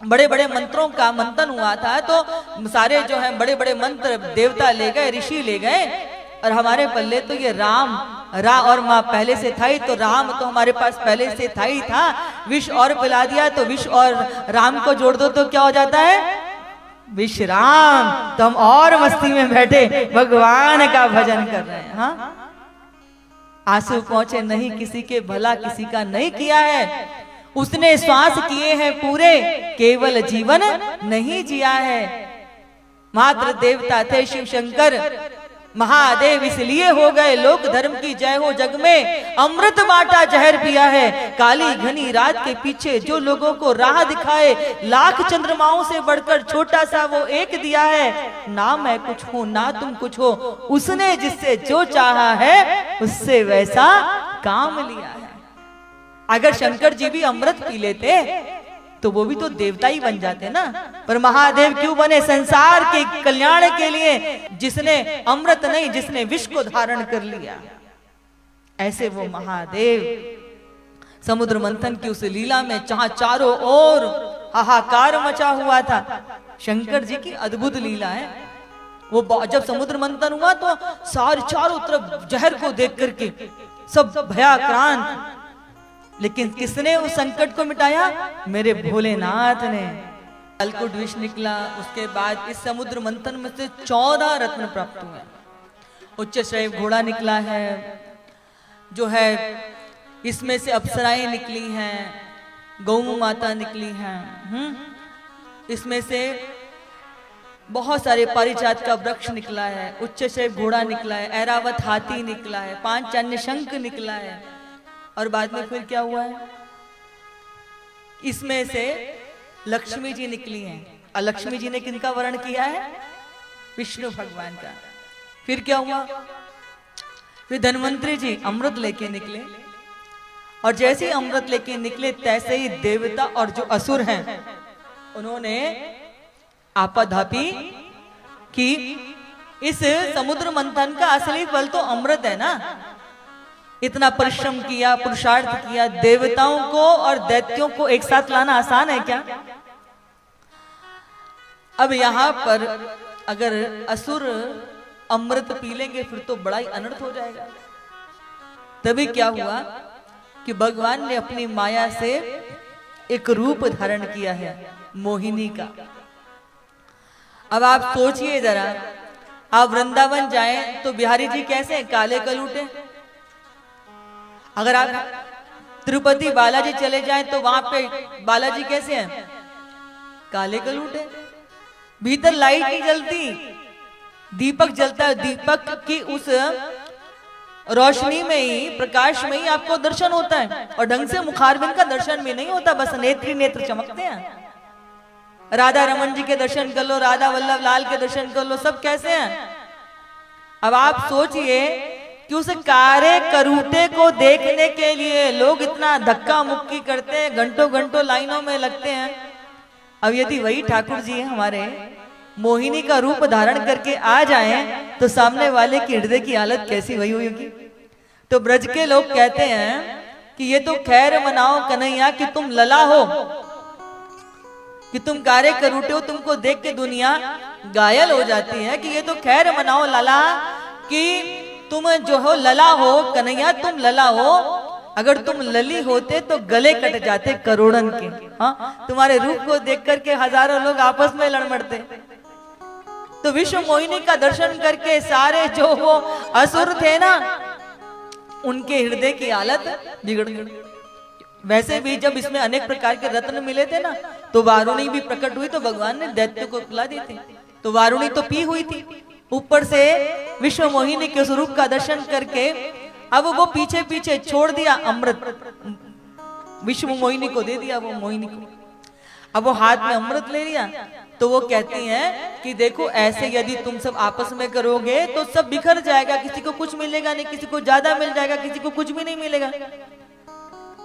Speaker 1: बड़े बड़े मंत्रों का मंथन हुआ था तो सारे जो है बड़े बड़े मंत्र देवता ले गए, ऋषि ले गए, और हमारे पल्ले तो ये राम, रा और माँ पहले से था ही, तो राम तो हमारे पास पहले से था ही था। विष और पिला दिया तो विष और राम को जोड़ दो तो क्या हो जाता है? विश्राम। तो हम और मस्ती में बैठे भगवान का भजन कर रहे हैं। हाँ, आंसू पहुंचे नहीं किसी के, भला किसी का नहीं किया है। उसने श्वास किए हैं पूरे, केवल जीवन नहीं जिया है। मात्र देवता थे शिव शंकर, महादेव इसलिए हो गए लोक धर्म की जय हो जग में। अमृत बांटा जहर पिया है, काली घनी रात के पीछे जो लोगों को राह दिखाए। लाख चंद्रमाओं से बढ़कर छोटा सा वो एक दिया है। ना मैं कुछ हूँ ना तुम कुछ हो, उसने जिससे जो चाहा है उससे वैसा काम लिया है। अगर शंकर जी भी अमृत पी लेते तो वो भी तो देवता ही बन जाते ना, पर महादेव क्यों बने? संसार के कल्याण के लिए, जिसने अमृत नहीं, जिसने विष को धारण कर लिया। ऐसे वो महादेव समुद्र मंथन की उस लीला में जहां चारों ओर हाहाकार मचा हुआ था, शंकर जी की अद्भुत लीला है। वो जब समुद्र मंथन हुआ तो सारे चारों तरफ जहर को देख करके सब भयाक्रांत, लेकिन किसने उस संकट को मिटाया? मेरे भोलेनाथ ने। अलकुट विष निकला। उसके बाद इस समुद्र मंथन में से 14 रत्न प्राप्त हुए। उच्च श्रेय घोड़ा निकला है, जो है इसमें से अप्सराएं निकली हैं, गौ माता निकली हैं, इसमें से बहुत सारे पारिजात का वृक्ष निकला है, उच्च श्रेय घोड़ा निकला है, ऐरावत हाथी निकला है, 5 अन्य शंख निकला है। और बाद में फिर क्या हुआ है? इसमें से लक्ष्मी जी निकली हैं। और लक्ष्मी जी ने किनका वर्ण किया है? विष्णु भगवान का। फिर क्या हुआ? फिर धन्वंतरी जी अमृत लेके निकले, और जैसे ही अमृत लेके निकले तैसे ही देवता और जो असुर हैं उन्होंने आपाधापी की। इस समुद्र मंथन का असली फल तो अमृत है ना। इतना परिश्रम किया, पुरुषार्थ किया, देवताओं को और दैत्यों को एक साथ लाना आसान है क्या? अब यहां पर अगर असुर अमृत पी लेंगे फिर तो बड़ा ही अनर्थ हो जाएगा। तभी क्या हुआ कि भगवान ने अपनी माया से एक रूप धारण किया है मोहिनी का। अब आप सोचिए जरा, आप वृंदावन जाएं तो बिहारी जी कैसे हैं? काले कलूटे। अगर आप तिरुपति बालाजी चले जाएं तो वहां पे बालाजी कैसे हैं? काले कलूटे। भीतर लाइट नहीं जलती, दीपक जलता है। दीपक की उस रोशनी में ही, प्रकाश में ही आपको दर्शन होता है, और ढंग से मुखारबिंद का दर्शन भी नहीं होता, बस नेत्र ही नेत्र चमकते हैं। राधा रमन जी के दर्शन कर लो, राधा वल्लभ लाल के दर्शन कर लो, सब कैसे हैं? अब आप सोचिए कि उस कारे करूटे को देखने के लिए लोग इतना धक्का मुक्की करते हैं, घंटों घंटों लाइनों में लगते हैं। अब यदि वही ठाकुर जी हमारे मोहिनी का रूप धारण करके आ जाएं तो सामने वाले की हृदय की हालत कैसी वही होगी। तो ब्रज के लोग कहते हैं कि ये तो खैर मनाओ कन्हैया कि तुम लला हो, कि तुम कारे करूटे हो, तुमको देख के दुनिया घायल हो जाती है। कि ये तो खैर मनाओ लला कि तुम जो हो लला हो, कन्हैया तुम लला हो। अगर तुम लली होते तो गले कट जाते करोड़न के। हाँ, तुम्हारे रूप को देख करके हजारों लोग आपस में लड़ मरते। तो विश्व मोहिनी का दर्शन करके सारे जो वो असुर थे ना, उनके हृदय की हालत बिगड़ गई। वैसे भी जब इसमें अनेक प्रकार के रत्न मिले थे ना, तो वारुणी भी प्रकट हुई तो भगवान ने दैत्य को पिला दी थी। तो वारुणी तो पी हुई थी, ऊपर से विश्व मोहिनी के स्वरूप का दर्शन करके अब वो पीछे पीछे छोड़ दिया अमृत, विश्व मोहिनी को दे दिया वो मोहिनी को। अब वो हाथ में अमृत ले लिया तो वो कहती हैं कि देखो ऐसे यदि तुम सब आपस में करोगे तो सब बिखर जाएगा, किसी को कुछ मिलेगा नहीं, किसी को ज्यादा मिल जाएगा, किसी को कुछ भी नहीं मिलेगा।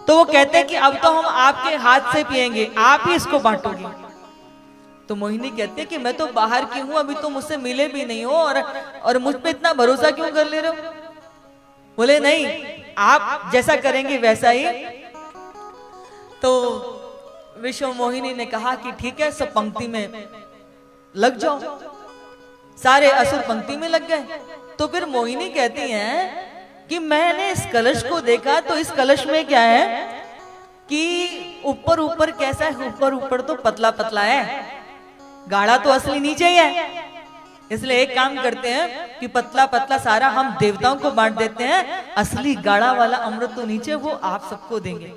Speaker 1: तो वो कहते हैं कि अब तो हम आपके हाथ से पिएंगे, आप ही इसको बांटोगे। तो मोहिनी कहते हैं कि मैं तो बाहर की हूं, अभी तो मुझसे मिले भी नहीं हो, और मुझ पे इतना भरोसा क्यों कर ले रहे हो? बोले नहीं, आप जैसा करेंगे वैसा ही। तो विश्व मोहिनी ने कहा कि ठीक है, सब पंक्ति में लग जाओ। सारे असुर पंक्ति में लग गए। तो फिर मोहिनी कहती हैं कि मैंने इस कलश को देखा तो इस कलश में क्या है कि ऊपर ऊपर कैसा है, ऊपर ऊपर तो पतला पतला है, गाढ़ा तो असली नीचे ही है। इसलिए एक काम करते हैं कि पतला पतला सारा हम देवताओं को बांट देते हैं, असली गाढ़ा वाला अमृत तो नीचे, वो आप सबको देंगे,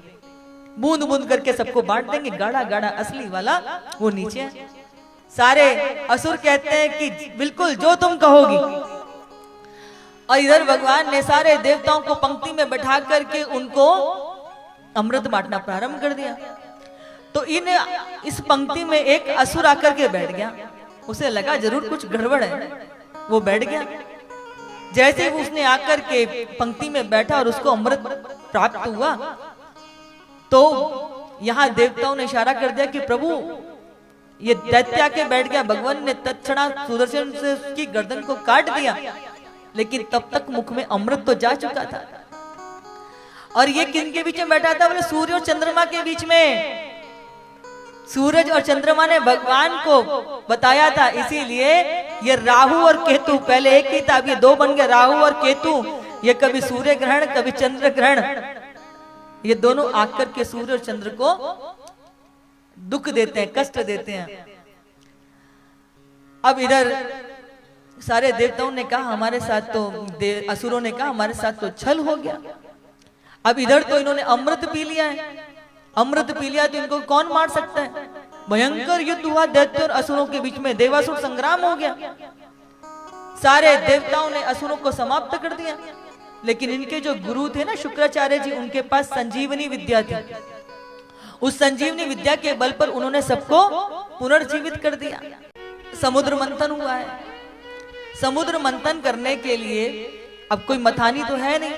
Speaker 1: बूंद बूंद करके सबको बांट देंगे, गाढ़ा गाढ़ा असली वाला वो नीचे है। सारे असुर कहते हैं कि बिल्कुल जो तुम कहोगी। और इधर भगवान ने सारे देवताओं को पंक्ति में बैठा करके उनको अमृत बांटना प्रारंभ कर दिया। तो इस पंक्ति में एक असुर आकर के बैठ गया, उसे लगा जरूर कुछ गड़बड़ है, वो बैठ गया। जैसे ही उसने आकर के पंक्ति में बैठा और उसको अमृत प्राप्त हुआ तो यहां देवताओं ने इशारा कर दिया कि प्रभु ये दैत्य आके बैठ गया। भगवान ने तत्क्षणात सुदर्शन से उसकी गर्दन को काट दिया, लेकिन तब तक मुख में अमृत तो जा चुका था। और ये किन के बीच में बैठा था? बोले सूर्य और चंद्रमा के बीच में। सूरज और चंद्रमा ने भगवान को बताया था, इसीलिए ये राहु और केतु, पहले एक ही था, अब ये दो बन गए, राहु और केतु। ये कभी सूर्य ग्रहण कभी चंद्र ग्रहण, ये दोनों आकर के सूर्य और चंद्र को दुख देते हैं, कष्ट देते हैं। अब इधर सारे देवताओं ने कहा हमारे साथ तो, असुरों ने कहा हमारे साथ तो छल हो गया। अब इधर तो इन्होंने अमृत पी लिया है, अमृत पी लिया तो इनको कौन मार सकता है? भयंकर युद्ध हुआ दैत्य और असुरों के बीच में, देवासुर संग्राम हो गया। सारे देवताओं ने असुरों को समाप्त कर दिया। लेकिन इनके जो गुरु थे ना शुक्राचार्य जी, उनके पास संजीवनी विद्या थी। उस संजीवनी विद्या के बल पर उन्होंने सबको पुनर्जीवित कर दिया। समुद्र मंथन हुआ है। समुद्र मंथन करने के लिए अब कोई मथानी तो है नहीं,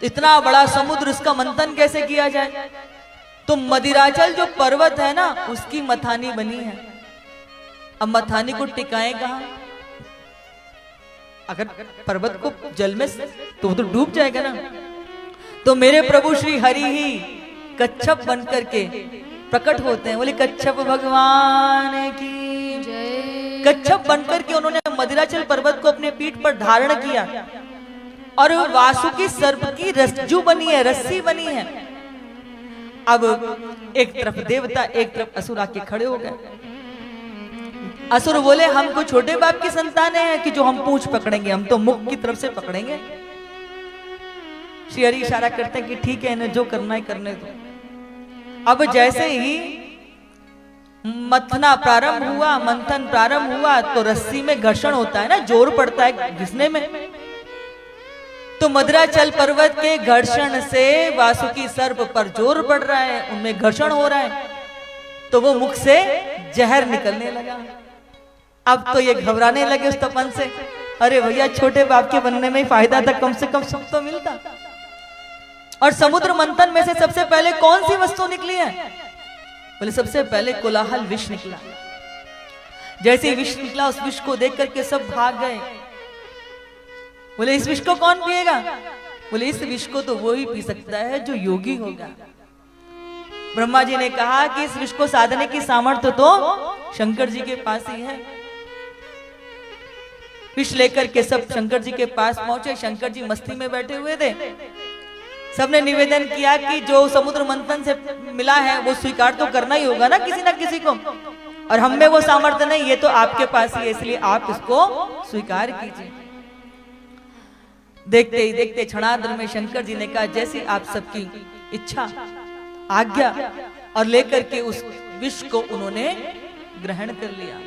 Speaker 1: इतना बड़ा समुद्र, इसका मंथन कैसे किया जाए? तो मदिराचल जो पर्वत है ना, उसकी मथानी बनी है। अब मथानी को टिकाएं कहां? अगर पर्वत को जल में तो वो तो डूब जाएगा ना। तो मेरे प्रभु श्री हरि ही कच्छप बन करके प्रकट होते हैं। बोले कच्छप भगवान की जय। कच्छप बनकर के उन्होंने मदिराचल पर्वत को अपने पीठ पर धारण किया और वासुकी सर्प की रज्जू बनी है, रस्सी बनी है। अब एक तरफ देवता एक तरफ असुर आके खड़े हो गए। असुर बोले हम कोई छोटे बाप की संतान हैं कि जो हम पूंछ पकड़ेंगे, हम तो मुख की तरफ से पकड़ेंगे। श्री हरि इशारा करते हैं कि ठीक है, इन्हें जो करना है करने दो। अब जैसे ही मथना प्रारंभ हुआ, मंथन प्रारंभ हुआ, तो रस्सी में घर्षण होता है ना, जोर पड़ता है घिसने में। तो मदिराचल पर्वत के घर्षण से वासुकी सर्प पर जोर पड़ रहा है, उनमें घर्षण हो रहा है, तो वो मुख से जहर निकलने लगा। अब तो ये घबराने लगे उस तपन से, अरे भैया छोटे बाप के बनने में फायदा था, कम से कम सुख तो मिलता। और समुद्र मंथन में से सबसे पहले कौन सी वस्तु निकली है? बोले सबसे पहले कोलाहल विष निकला। जैसे ही विष निकला, उस विष को देख करके सब भाग गए। बोले इस विष को कौन पिएगा? बोले इस विष को तो वो ही पी सकता है जो योगी होगा। ब्रह्मा जी ने कहा कि इस विष को साधने की सामर्थ्य तो शंकर जी के पास ही है। विष लेकर के सब शंकर जी के पास पहुंचे। शंकर जी मस्ती में बैठे हुए थे। सबने निवेदन किया कि जो समुद्र मंथन से मिला है वो स्वीकार तो करना ही होगा ना किसी ना किसी को, और हम में वो सामर्थ्य नहीं, ये तो आपके पास ही है, इसलिए आप इसको स्वीकार कीजिए। देखते ही देखते क्षणार्ध में शंकर जी ने कहा जैसी आप सबकी इच्छा, आज्ञा, और लेकर के उस विष को उन्होंने ग्रहण कर लिया।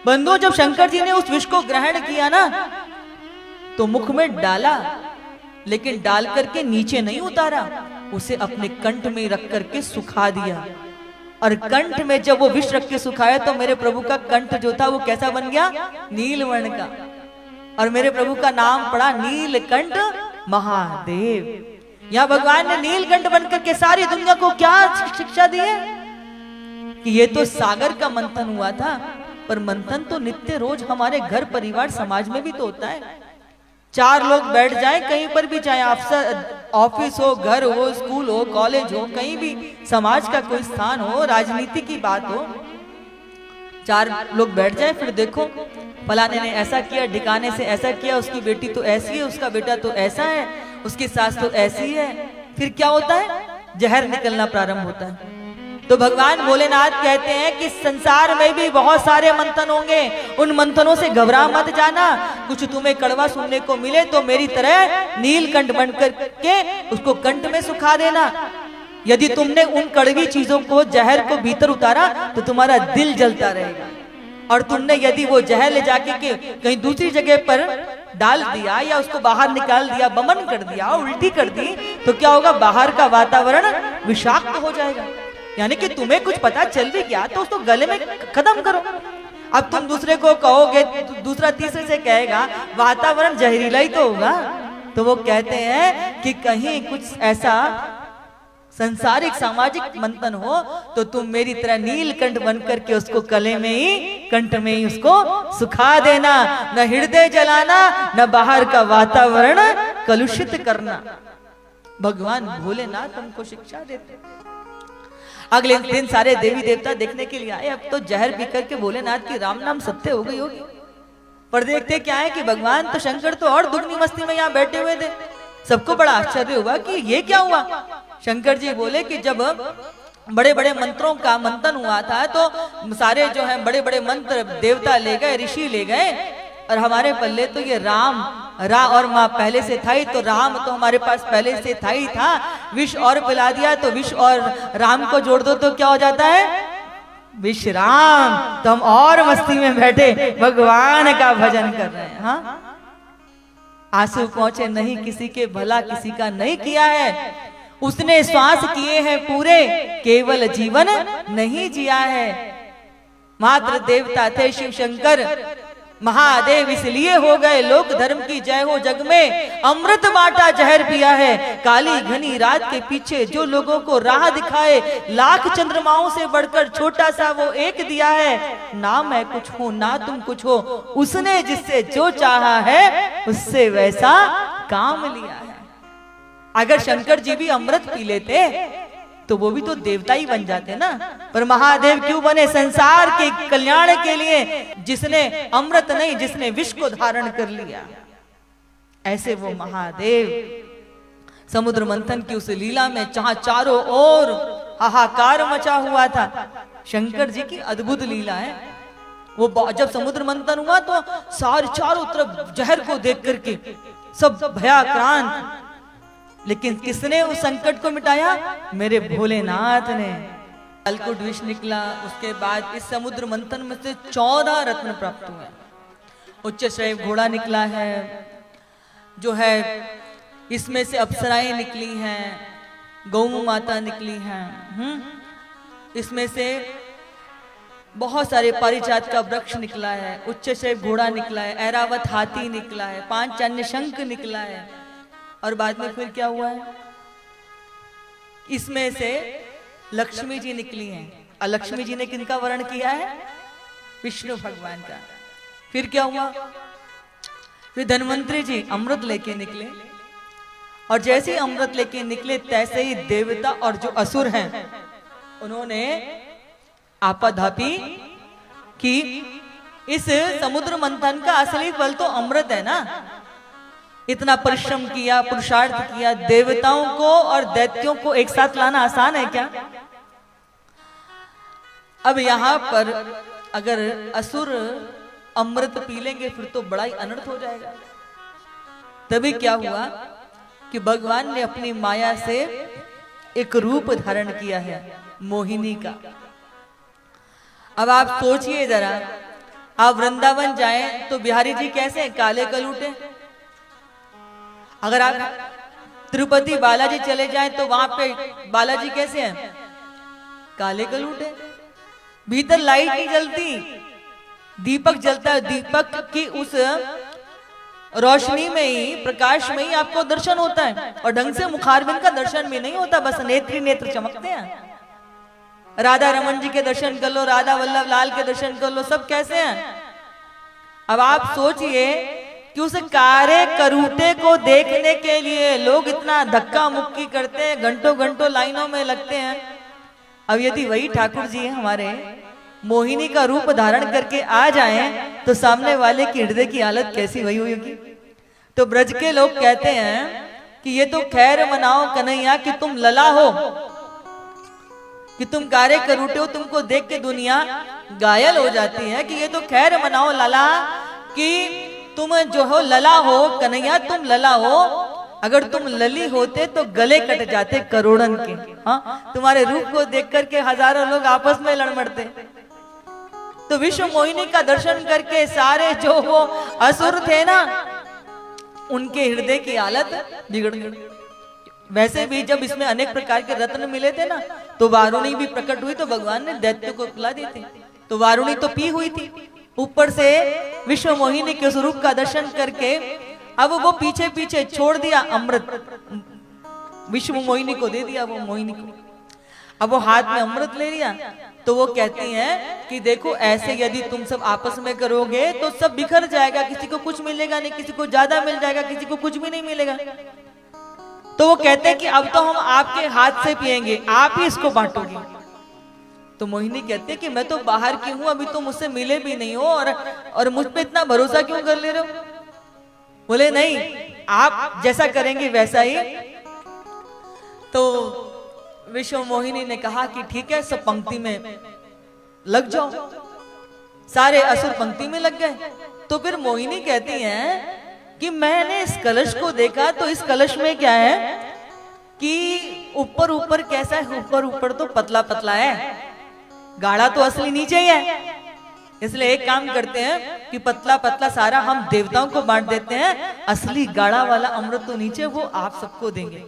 Speaker 1: बंधुओं, जब शंकर जी ने उस विष को ग्रहण किया ना, तो मुख में डाला, लेकिन डाल करके नीचे नहीं उतारा, उसे अपने कंठ में रख करके सुखा दिया। और कंठ में जब वो विष रख के सुखाया तो मेरे प्रभु का कंठ जो था वो कैसा बन गया? नीलवर्ण का। और मेरे प्रभु का नाम पड़ा नीलकंठ महादेव। यहाँ भगवान ने नीलकंठ बनकर के सारी दुनिया को क्या शिक्षा दी है कि ये तो सागर का मंथन हुआ था, पर मंथन तो नित्य रोज हमारे घर परिवार समाज में भी तो होता है। चार लोग बैठ जाएं कहीं पर भी, चाहे ऑफिस हो, घर हो, स्कूल हो, कॉलेज हो, कहीं भी समाज का कोई स्थान हो, राजनीति की बात हो, चार लोग बैठ जाएं, फिर देखो फलाने ने ऐसा किया, ढिकाने से ऐसा किया, उसकी बेटी तो ऐसी है, उसका बेटा तो ऐसा है, उसकी सास तो ऐसी है, फिर क्या होता है? जहर निकलना प्रारंभ होता है। तो भगवान भोलेनाथ कहते हैं कि संसार में भी बहुत सारे मंथन होंगे, उन मंथनों से घबरा मत जाना। कुछ तुम्हें कड़वा सुनने को मिले तो मेरी तरह नीलकंठ बनकर के उसको कंठ में सुखा देना। यदि तुमने उन कड़वी चीजों को, जहर को भीतर उतारा तो तुम्हारा दिल जलता रहेगा, और तुमने यदि वो जहर ले जाके के कहीं दूसरी जगह पर डाल दिया या उसको बाहर निकाल दिया, बमन कर दिया, उल्टी कर दी, तो क्या होगा? बाहर का वातावरण विषाक्त हो जाएगा। यानी कि तुम्हें कुछ पता चल भी गया तो उसको गले में खत्म करो। अब तुम दूसरे को कहोगे, दूसरा तीसरे से कहेगा, वातावरण जहरीला ही तो होगा। तो वो कहते हैं कि कहीं कुछ ऐसा संसारिक सामाजिक मंथन हो तो तुम मेरी तरह नीलकंठ बनकर के उसको गले में ही, कंठ में ही उसको सुखा देना। न हृदय जलाना, न बाहर का वातावरण कलुषित करना। भगवान भोलेनाथ हमको शिक्षा देते। अगले दिन सारे देवी देवता देखने के लिए आए। अब तो जहर पी करके भोलेनाथ की राम नाम सत्य हो गई होगी, पर देखते क्या है कि भगवान तो शंकर तो और दुगनी मस्ती में यहाँ बैठे हुए थे। सबको बड़ा आश्चर्य हुआ कि ये क्या हुआ। शंकर जी बोले कि जब बड़े बड़े मंत्रों का मंथन हुआ था तो सारे जो है बड़े बड़े मंत्र देवता ले गए, ऋषि ले गए, और हमारे पल्ले तो ये राम, रा और माँ पहले से था ही, तो राम तो हमारे पास पहले से था ही था। विष और पिला दिया तो विष और राम को जोड़ दो तो क्या हो जाता है? विश्राम। तो हम और मस्ती में बैठे भगवान का भजन कर रहे हैं। हाँ, आंसू पहुंचे नहीं किसी के, भला किसी का नहीं किया है। उसने श्वास किए हैं पूरे, केवल जीवन नहीं जिया है। मात्र देवता थे शिव शंकर, महादेव इसलिए हो गए लोक धर्म की जय हो जग में। अमृत बांटा जहर पिया है, काली घनी रात के पीछे जो लोगों को राह दिखाए। लाख चंद्रमाओं से बढ़कर छोटा सा वो एक दिया है। ना मैं कुछ हूँ ना तुम कुछ हो, उसने जिससे जो चाहा है उससे वैसा काम लिया है। अगर शंकर जी भी अमृत पी लेते तो वो भी तो देवता ही बन जाते ना। पर महादेव क्यों बने? संसार के कल्याण के लिए, जिसने अमृत नहीं, जिसने विष को धारण कर लिया, ऐसे वो महादेव समुद्र मंथन की उस लीला में जहां चारों ओर हाहाकार मचा हुआ था। शंकर जी की अद्भुत लीला है। वो जब समुद्र मंथन हुआ तो सारे चारों तरफ जहर को देख करके सब भयाक्रांत, लेकिन किसने उस संकट को मिटाया? मेरे भोलेनाथ ने। कालकूट विष निकला। उसके बाद इस समुद्र मंथन में से 14 रत्न प्राप्त हुए। उच्च श्रेय घोड़ा निकला है, जो है इसमें से अप्सराएं निकली हैं, गौ माता निकली हैं, इसमें से बहुत सारे पारिजात का वृक्ष निकला है, उच्च श्रेय घोड़ा निकला है, ऐरावत हाथी निकला है, 5 अन्य शंख निकला है। और बाद में फिर क्या हुआ है? इसमें से लक्ष्मी जी निकली हैं। और लक्ष्मी जी ने किनका वर्ण किया है? विष्णु भगवान का। फिर क्या हुआ? फिर धन्वंतरी जी अमृत लेके निकले, और जैसे ही अमृत लेके निकले तैसे ही देवता और जो असुर हैं उन्होंने आपाधापी कि इस समुद्र मंथन का असली फल तो अमृत है ना। इतना परिश्रम किया, पुरुषार्थ किया, देवताओं को और दैत्यों को एक साथ लाना आसान है क्या? अब यहां पर अगर असुर अमृत पी लेंगे फिर तो बड़ा ही अनर्थ हो जाएगा। तभी क्या हुआ कि भगवान ने अपनी माया से एक रूप धारण किया है, मोहिनी का। अब आप सोचिए जरा, आप वृंदावन जाएं तो बिहारी जी कैसे हैं? काले कलूटे। अगर आप तिरुपति बालाजी चले जाएं तो वहां पे बालाजी कैसे हैं? काले कलूटे। भीतर लाइट नहीं जलती, दीपक जलता है। दीपक की उस रोशनी में ही, प्रकाश में ही आपको दर्शन होता है, और ढंग से मुखारबिंद का दर्शन भी नहीं होता, बस नेत्र नेत्र चमकते हैं। राधा रमन जी के दर्शन कर लो, राधा वल्लभ लाल के दर्शन कर लो, सब कैसे हैं? अब आप सोचिए कि उस कारे करूटे को देखने के लिए लोग इतना धक्का मुक्की करते हैं, घंटों घंटों लाइनों में लगते हैं। अब यदि वही ठाकुर जी हमारे मोहिनी का रूप धारण करके आ जाएं तो सामने वाले की हृदय की हालत कैसी हुई होगी? तो ब्रज के लोग कहते हैं कि ये तो खैर मनाओ कन्हैया कि तुम लला हो, कि तुम कारे करूटे हो, तुमको देख के दुनिया घायल हो जाती है। कि ये तो खैर मनाओ लाला कि तुम जो हो लला हो, कन्हैया तुम लला हो। अगर तुम लली होते तो गले कट जाते करोड़न के। हाँ, तुम्हारे रूप को देख करके हजारों लोग आपस में लड़ मरते। तो विश्व मोहिनी का दर्शन करके सारे जो वो असुर थे ना, उनके हृदय की हालत बिगड़ गई। वैसे भी जब इसमें अनेक प्रकार के रत्न मिले थे ना, तो वारुणी भी प्रकट हुई, तो भगवान ने दैत्य को पिला दी थी। तो वारुणी तो पी हुई थी, ऊपर से विश्व मोहिनी के स्वरूप का दर्शन करके अब वो पीछे पीछे छोड़ दिया अमृत, विश्व मोहिनी को दे दिया वो मोहिनी को। अब वो हाथ में अमृत ले लिया, तो वो कहती हैं कि देखो ऐसे यदि तुम सब आपस में करोगे तो सब बिखर जाएगा, किसी को कुछ मिलेगा नहीं, किसी को ज्यादा मिल जाएगा, किसी को कुछ भी नहीं मिलेगा। तो वो कहते हैं कि अब तो हम आपके हाथ से पिएंगे, आप ही इसको बांटोगे। तो मोहिनी कहते हैं कि मैं तो बाहर की हूं, अभी तो मुझसे मिले भी नहीं हो, और मुझ पे इतना भरोसा क्यों कर ले रहे हो? बोले नहीं, आप जैसा करेंगे वैसा ही। तो विश्व मोहिनी ने कहा कि ठीक है, सब पंक्ति में लग जाओ। सारे असुर पंक्ति में लग गए। तो फिर मोहिनी कहती हैं कि मैंने इस कलश को देखा, तो इस कलश में क्या है कि ऊपर ऊपर कैसा है, ऊपर ऊपर तो पतला पतला है, गाढ़ा तो असली नीचे ही है। इसलिए एक काम करते हैं कि पतला पतला सारा हम देवताओं को बांट देते हैं, असली गाढ़ा वाला अमृत तो नीचे, वो आप सबको देंगे,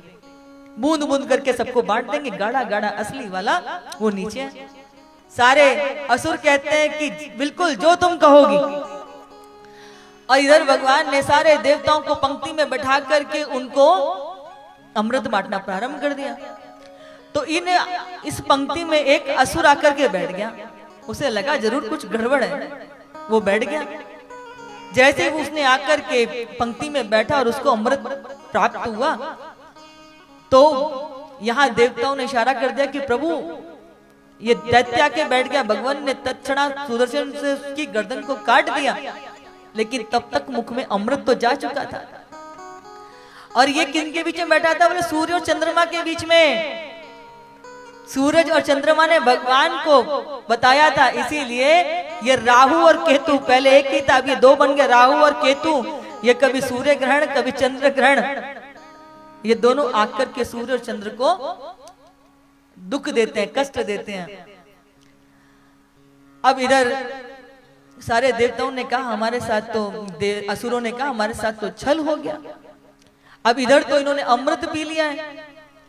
Speaker 1: बूंद बूंद करके सबको बांट देंगे, गाढ़ा गाढ़ा असली वाला वो नीचे है। सारे असुर कहते हैं कि बिल्कुल जो तुम कहोगी। और इधर भगवान ने सारे देवताओं को पंक्ति में बैठा करके उनको अमृत बांटना प्रारंभ कर दिया। तो इस पंक्ति में एक असुर आकर के बैठ गया, उसे लगा जरूर कुछ गड़बड़ है, वो बैठ गया। जैसे ही उसने आकर के पंक्ति में बैठा और उसको अमृत प्राप्त हुआ, तो यहाँ देवताओं ने इशारा कर दिया कि प्रभु ये दैत्य आके बैठ गया। भगवान ने तत्क्षणात सुदर्शन से उसकी गर्दन को काट दिया, लेकिन तब तक मुख में अमृत तो जा चुका था। और ये किन के बीच में बैठा था? बोले सूर्य और चंद्रमा के बीच में। सूरज और चंद्रमा ने भगवान को बताया था, इसीलिए ये राहु और केतु, पहले एक ही था, अब ये दो बन गए, राहु और केतु। ये कभी सूर्य ग्रहण कभी चंद्र ग्रहण, ये दोनों आकर के सूर्य और चंद्र को दुख देते हैं, कष्ट देते हैं। अब इधर सारे देवताओं ने कहा हमारे साथ तो, असुरों ने कहा हमारे साथ तो छल हो गया। अब इधर तो इन्होंने अमृत पी लिया है,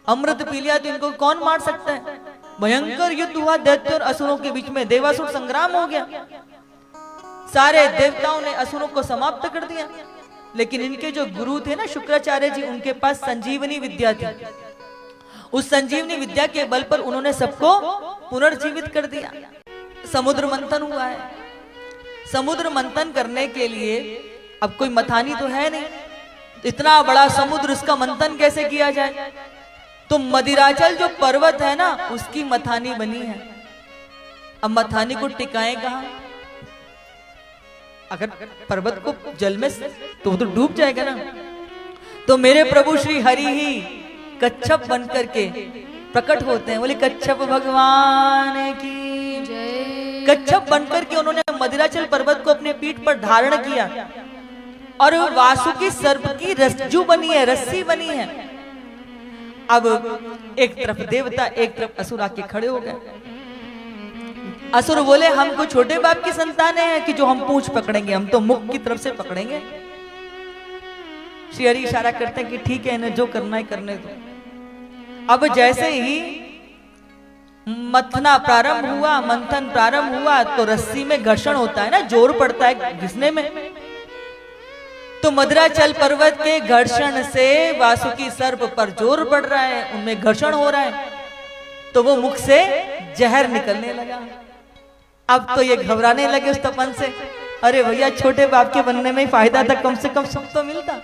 Speaker 1: अमृत पी लिया तो इनको कौन मार सकता है? भयंकर युद्ध हुआ दैत्य और असुरों के बीच में, देवासुर संग्राम हो गया। सारे देवताओं ने असुरों को समाप्त कर दिया, लेकिन इनके जो गुरु थे ना शुक्राचार्य जी, उनके पास संजीवनी विद्या थी। उस संजीवनी विद्या के बल पर उन्होंने सबको पुनर्जीवित कर दिया। समुद्र मंथन हुआ है। समुद्र मंथन करने के लिए अब कोई मथानी तो है नहीं, इतना बड़ा समुद्र, उसका मंथन कैसे किया जाए? तो मदिराचल जो पर्वत है ना, उसकी मथानी बनी है। अब मथानी को टिकाएं कहां? अगर पर्वत को जल में तो वो तो डूब जाएगा ना। तो मेरे प्रभु श्री हरि ही कच्छप बनकर के प्रकट होते हैं। बोले कच्छप भगवान की जय। कच्छप बनकर के उन्होंने मदिराचल पर्वत को अपने पीठ पर धारण किया और वासुकी सर्प की रज्जू बनी है, रस्सी बनी है। अब एक तरफ देवता एक तरफ असुर आके खड़े हो गए। असुर बोले हम को छोटे बाप की संतानें हैं कि जो हम पूंछ पकड़ेंगे, हम तो मुख की तरफ से पकड़ेंगे। श्री हरि इशारा करते हैं कि ठीक है, इन्हें जो करना है करने दो। अब जैसे ही मथना प्रारंभ हुआ, मंथन प्रारंभ हुआ, तो रस्सी में घर्षण होता है ना, जोर पड़ता है घिसने में। तो मदिराचल पर्वत के घर्षण से वासुकी सर्प पर जोर पड़ रहा है, उनमें घर्षण हो रहा है, तो वो मुख से जहर निकलने लगा। अब तो ये घबराने लगे उस तपन से, अरे भैया छोटे बाप के बनने में ही फायदा था, कम से कम सुख तो मिलता।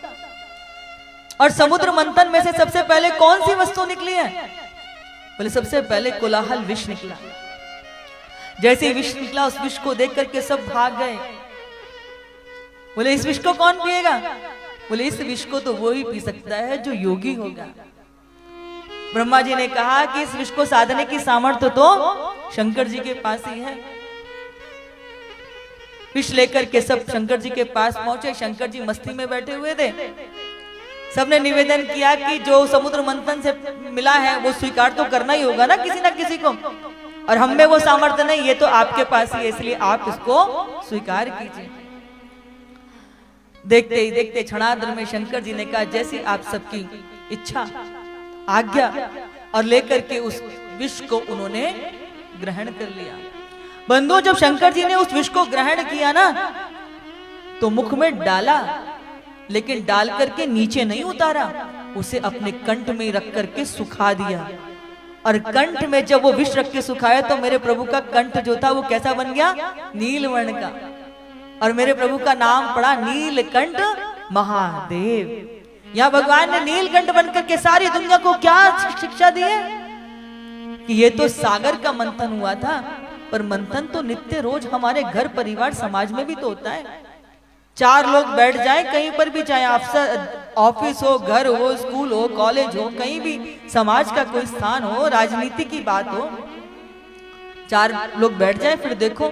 Speaker 1: और समुद्र मंथन में से सबसे पहले कौन सी वस्तु निकली है? बोले सबसे पहले कोलाहल विष निकला। जैसे ही विष निकला, उस विष को देख करके सब भाग गए। बोले इस विष को कौन पिएगा? बोले इस विष को तो वो ही पी सकता है जो योगी होगा। ब्रह्मा जी ने कहा कि इस विष को साधने की सामर्थ्य तो शंकर जी के पास ही है। विष लेकर के सब शंकर जी के पास पहुंचे। शंकर जी मस्ती में बैठे हुए थे। सबने निवेदन किया कि जो समुद्र मंथन से मिला है वो स्वीकार तो करना ही होगा ना किसी ना किसी को, और हम में वो सामर्थ्य नहीं, ये तो आपके पास ही है, इसलिए आप इसको स्वीकार कीजिए। देखते ही देखते क्षणार्ध में शंकर जी ने कहा जैसी आप सबकी इच्छा, आज्ञा, और लेकर के उस विष को उन्होंने ग्रहण कर लिया। बंधुओं, जब शंकर जी ने उस विष को ग्रहण किया ना, तो मुख में डाला, लेकिन डाल करके नीचे नहीं उतारा, उसे अपने कंठ में रख करके सुखा दिया। और कंठ में जब वो विष रख के सुखाया तो मेरे प्रभु का कंठ जो था वो कैसा बन गया? नीलवर्ण का। और मेरे प्रभु का नाम पड़ा नीलकंठ महादेव। यहाँ भगवान ने नीलकंठ बनकर के सारी दुनिया को क्या शिक्षा दी है कि ये तो सागर का मंथन हुआ था, पर मंथन तो नित्य रोज हमारे घर परिवार समाज में भी तो होता है। चार लोग बैठ जाए कहीं पर भी, चाहे अफसर ऑफिस हो, घर हो, स्कूल हो, कॉलेज हो, कहीं भी समाज का कोई स्थान हो, राजनीति की बात हो, चार लोग बैठ जाए, फिर देखो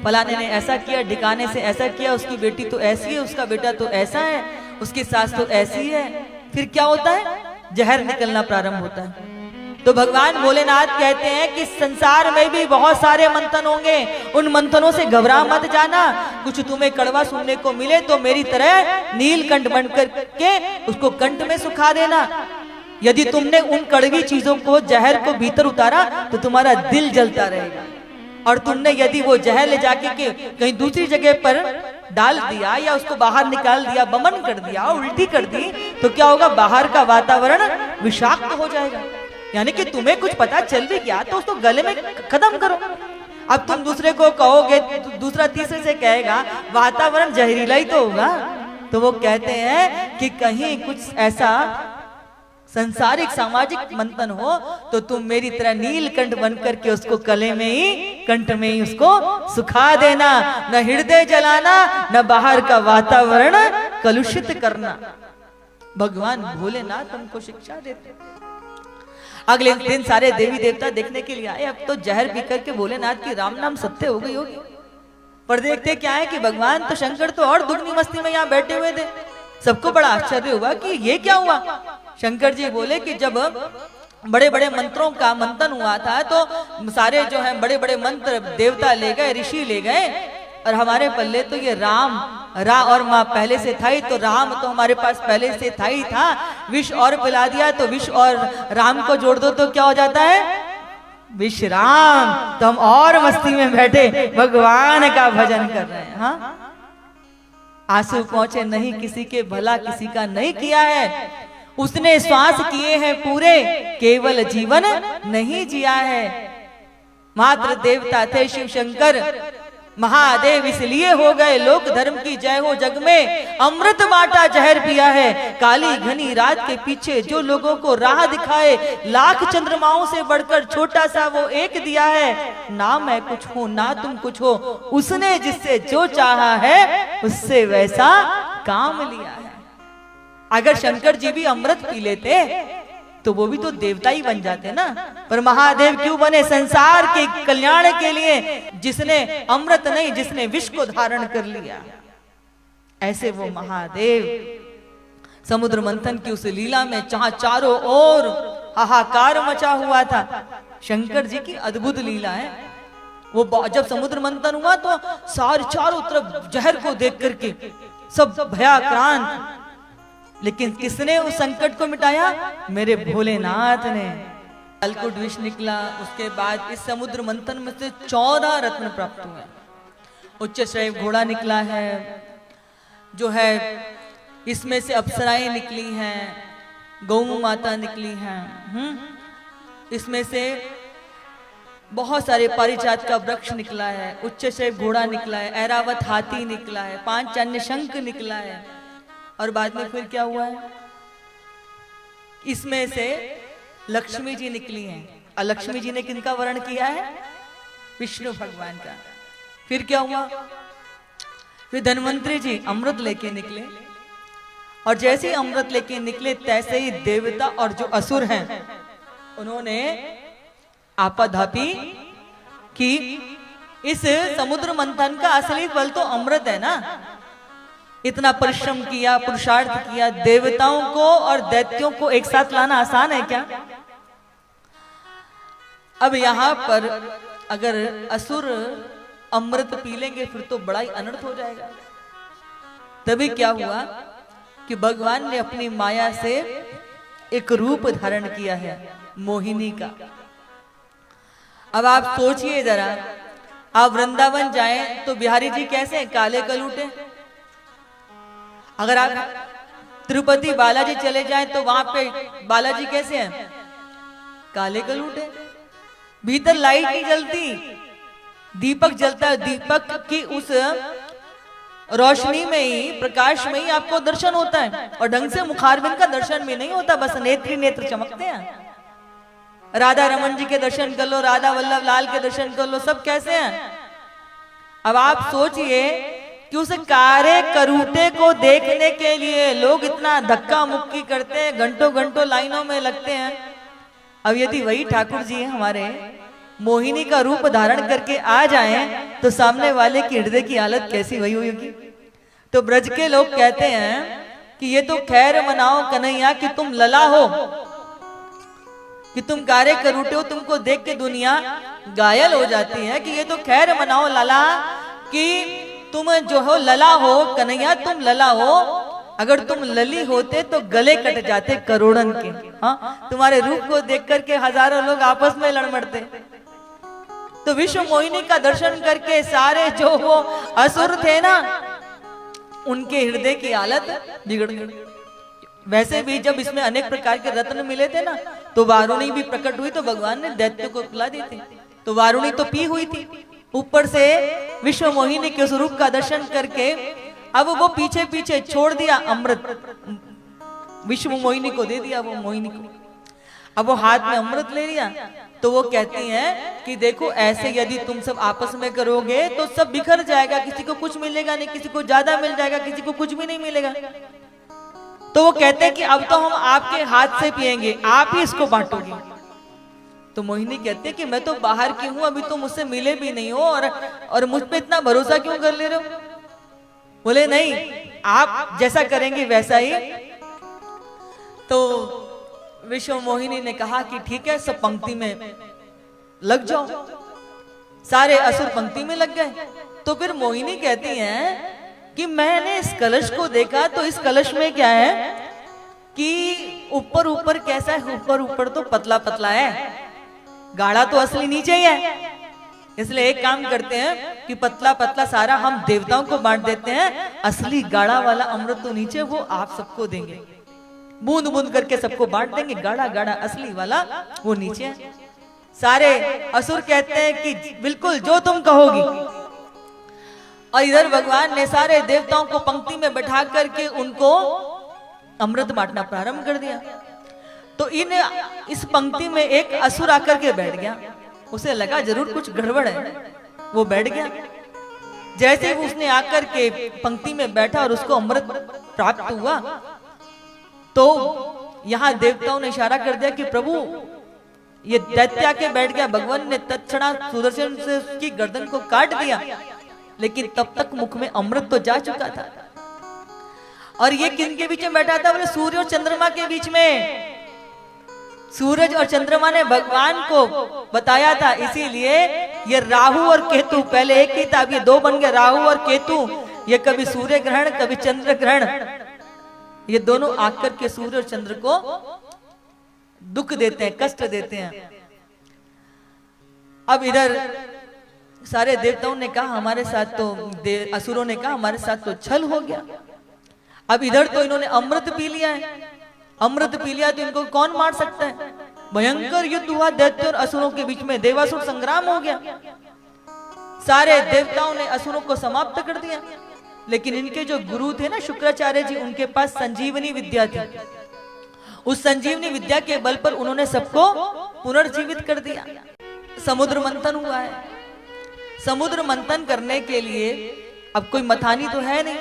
Speaker 1: फलाने ने ऐसा किया, ढिकाने से ऐसा किया, उसकी बेटी तो ऐसी है, उसका बेटा तो ऐसा है, उसकी सास तो ऐसी है। फिर क्या होता है? जहर निकलना प्रारंभ होता है। तो भगवान भोलेनाथ कहते हैं कि संसार में भी बहुत सारे मंथन होंगे, उन मंथनों से घबरा मत जाना। कुछ तुम्हें कड़वा सुनने को मिले तो मेरी तरह नीलकंठ बनकर के उसको कंठ में सुखा देना। यदि तुमने उन कड़वी चीजों को, जहर को भीतर उतारा तो तुम्हारा दिल जलता रहेगा, और तुमने यदि वो जहर ले जाके के कहीं दूसरी जगह पर डाल दिया या उसको बाहर निकाल दिया, बमन कर दिया, उल्टी कर दी, तो क्या होगा? बाहर का वातावरण विषाक्त हो जाएगा। यानी कि तुम्हें कुछ पता चल भी गया तो उसको गले में खत्म करो। अब तुम दूसरे को कहोगे, दूसरा तीसरे से कहेगा, वातावरण जहरीला ही तो होगा। तो वो कहते हैं कि कहीं कुछ ऐसा संसारिक सामाजिक मंथन हो तो तुम मेरी तरह नीलकंठ बन करके उसको कले में ही, कंठ में ही उसको सुखा देना, न हृदय जलाना, न बाहर का वातावरण कलुषित करना। भगवान भोलेनाथ हमको शिक्षा देते। अगले दिन सारे देवी देवता देखने के लिए आए। अब तो जहर पी करके भोलेनाथ की राम नाम सत्य हो गई होगी। पर देखते क्या है कि भगवान तो शंकर तो और दुगनी मस्ती में यहाँ बैठे हुए थे। सबको बड़ा आश्चर्य हुआ कि ये क्या हुआ। शंकर जी बोले कि जब बड़े बड़े मंत्रों का मंथन हुआ था तो सारे जो है बड़े बड़े मंत्र देवता ले गए, ऋषि ले गए, और हमारे पल्ले तो ये राम और माँ पहले से था ही, तो राम तो हमारे पास पहले से था ही था। विष और पिला दिया तो विष और राम को जोड़ दो तो क्या हो जाता है, विश्राम। तो हम और मस्ती में बैठे भगवान का भजन कर रहे हैं। हाँ, आंसू पहुंचे नहीं किसी के, भला किसी का नहीं किया है। उसने श्वास किए हैं पूरे, केवल जीवन नहीं जिया है। मात्र देवता थे शिव शंकर, महादेव इसलिए हो गए लोक धर्म की जय हो जग में। अमृत बांटा जहर पिया है, काली घनी रात के पीछे जो लोगों को राह दिखाए। लाख चंद्रमाओं से बढ़कर छोटा सा वो एक दिया है। ना मैं कुछ हूँ ना तुम कुछ हो, उसने जिससे जो चाहा है उससे वैसा काम लिया है। अगर शंकर जी भी अमृत पी लेते तो वो भी तो देवता ही बन जाते ना। पर महादेव क्यों बने, संसार के कल्याण के लिए, जिसने अमृत नहीं जिसने विष को धारण कर लिया। ऐसे वो महादेव समुद्र मंथन की उस लीला में जहां चारों ओर हाहाकार मचा हुआ था। शंकर जी की अद्भुत लीला है। वो जब समुद्र मंथन हुआ तो सारे चारों तरफ जहर को देख करके सब भयाक्रांत, लेकिन किसने उस संकट को मिटाया, मेरे भोलेनाथ ने। कालकूट विष निकला। उसके बाद इस समुद्र मंथन में से 14 रत्न प्राप्त हुए। उच्च श्रेय घोड़ा निकला है, जो है इसमें से अप्सराएं निकली हैं, गौ माता निकली हैं, इसमें से बहुत सारे पारिजात का वृक्ष निकला है, उच्च श्रेय घोड़ा निकला है, ऐरावत हाथी निकला है, 5 अन्य शंख निकला है। और बाद में फिर क्या हुआ है, इसमें से लक्ष्मी जी निकली हैं। और लक्ष्मी जी ने किनका वर्ण किया है, विष्णु भगवान का। फिर क्या हुआ, फिर धन्वंतरी जी अमृत लेके निकले। और जैसे ही अमृत लेके निकले तैसे ही देवता और जो असुर हैं उन्होंने आपाधापी की। इस समुद्र मंथन का असली फल तो अमृत है ना। इतना परिश्रम किया, पुरुषार्थ किया, देवताओं को और दैत्यों को एक साथ लाना आसान है क्या। अब यहां पर अगर असुर अमृत पी लेंगे फिर तो बड़ा ही अनर्थ हो जाएगा। तभी क्या हुआ कि भगवान ने अपनी माया से एक रूप धारण किया है, मोहिनी का। अब आप सोचिए जरा, आप वृंदावन जाएं तो बिहारी जी कैसे हैं, काले कलूटे। अगर आप तिरुपति बालाजी चले जाएं तो वहां पे बालाजी कैसे हैं, काले कलूटे। भीतर लाइट नहीं जलती, दीपक जलता है। दीपक की उस रोशनी में ही, प्रकाश में ही आपको दर्शन होता है। और ढंग से मुखारबिंद का दर्शन भी नहीं होता, बस नेत्र ही नेत्र चमकते हैं। राधा रमन जी के दर्शन कर लो, राधा वल्लभ लाल के दर्शन कर लो, सब कैसे हैं। अब आप सोचिए कि उस कारे करूटे को देखने के लिए लोग इतना धक्का मुक्की करते हैं, घंटों घंटों लाइनों में लगते हैं। अब यदि वही ठाकुर जी हैं हमारे, मोहिनी का रूप धारण करके आ जाएं तो सामने वाले की हृदय की हालत कैसी हुई होगी। तो ब्रज के लोग कहते हैं कि ये तो खैर मनाओ कन्हैया कि तुम लला हो, कि तुम कारे करूटे हो, तुमको देख के दुनिया घायल हो जाती है। कि ये तो खैर मनाओ लाला कि तुम जो हो लला हो, कन्हैया तुम लला हो। अगर तुम लली होते तो गले कट जाते करोड़न के। हाँ, तुम्हारे रूप को देख करके हजारों लोग आपस में लड़ मरते। तो विश्व मोहिनी का दर्शन करके सारे जो वो असुर थे ना, उनके हृदय की हालत बिगड़ गई। वैसे भी जब इसमें अनेक प्रकार के रत्न मिले थे ना, तो वारुणी भी प्रकट हुई तो भगवान ने दैत्य को पिला दी थी। तो वारुणी तो पी हुई थी, ऊपर से विश्व मोहिनी के स्वरूप का दर्शन करके अब वो पीछे पीछे छोड़ दिया अमृत। विश्व मोहिनी को दे दिया वो मोहिनी को। अब वो हाथ में अमृत ले लिया तो वो कहती हैं कि देखो ऐसे यदि तुम सब आपस में करोगे तो सब बिखर जाएगा, किसी को कुछ मिलेगा नहीं, किसी को ज्यादा मिल जाएगा, किसी को कुछ भी नहीं मिलेगा। तो वो कहते हैं कि अब तो हम आपके हाथ से पिएंगे, आप ही इसको बांटोगे। तो मोहिनी कहती है कि मैं तो बाहर की हूं, अभी तो मुझसे मिले भी नहीं हो और मुझ पे इतना भरोसा क्यों कर ले रहे हो? बोले नहीं, आप जैसा करेंगे वैसा ही। तो विश्व मोहिनी ने कहा कि ठीक है, सब पंक्ति में लग जाओ। सारे असुर पंक्ति में लग गए। तो फिर मोहिनी कहती हैं कि मैंने इस कलश को देखा तो इस कलश में क्या है कि ऊपर ऊपर कैसा है, ऊपर ऊपर तो पतला पतला है, गाढ़ा तो असली नीचे ही है। इसलिए एक काम करते हैं कि पतला पतला सारा हम देवताओं को बांट देते हैं, असली गाढ़ा वाला अमृत तो नीचे, वो आप सबको देंगे, बूंद बूंद करके सबको बांट देंगे, गाढ़ा गाढ़ा असली वाला वो नीचे है। सारे असुर कहते हैं कि बिल्कुल जो तुम कहोगी। और इधर भगवान ने सारे देवताओं को पंक्ति में बैठा करके उनको अमृत बांटना प्रारंभ कर दिया। तो इस पंक्ति में एक असुर आकर के बैठ गया, उसे लगा जरूर कुछ गड़बड़ है, वो बैठ गया। जैसे उसने आकर के पंक्ति में बैठा और उसको अमृत प्राप्त हुआ तो यहां देवताओं ने इशारा कर दिया कि प्रभु ये दैत्य आके बैठ गया। भगवान ने तत्क्षणात सुदर्शन से उसकी गर्दन को काट दिया, लेकिन तब तक मुख में अमृत तो जा चुका था। और ये किनके बीच में बैठा था? बोले सूर्य और चंद्रमा के बीच में। सूरज और चंद्रमा ने भगवान को बताया था, इसीलिए ये राहु और केतु पहले एक ही था, अब ये दो बन गए, राहु और केतु। ये कभी सूर्य ग्रहण कभी चंद्र ग्रहण, ये दोनों आकर के सूर्य और चंद्र को दुख देते हैं, कष्ट देते हैं। अब इधर सारे देवताओं ने कहा हमारे साथ तो, असुरों ने कहा हमारे साथ तो छल हो गया। अब इधर तो इन्होंने अमृत पी लिया है, अमृत पी लिया तो इनको कौन मार सकता है? भयंकर युद्ध हुआ दैत्य और असुरों के बीच में, देवासुर संग्राम हो गया। सारे देवताओं ने असुरों को समाप्त कर दिया। लेकिन इनके जो गुरु थे ना शुक्राचार्य जी, उनके पास संजीवनी विद्या थी। उस संजीवनी विद्या के बल पर उन्होंने सबको पुनर्जीवित कर दिया। समुद्र मंथन हुआ है। समुद्र मंथन करने के लिए अब कोई मथानी तो है नहीं,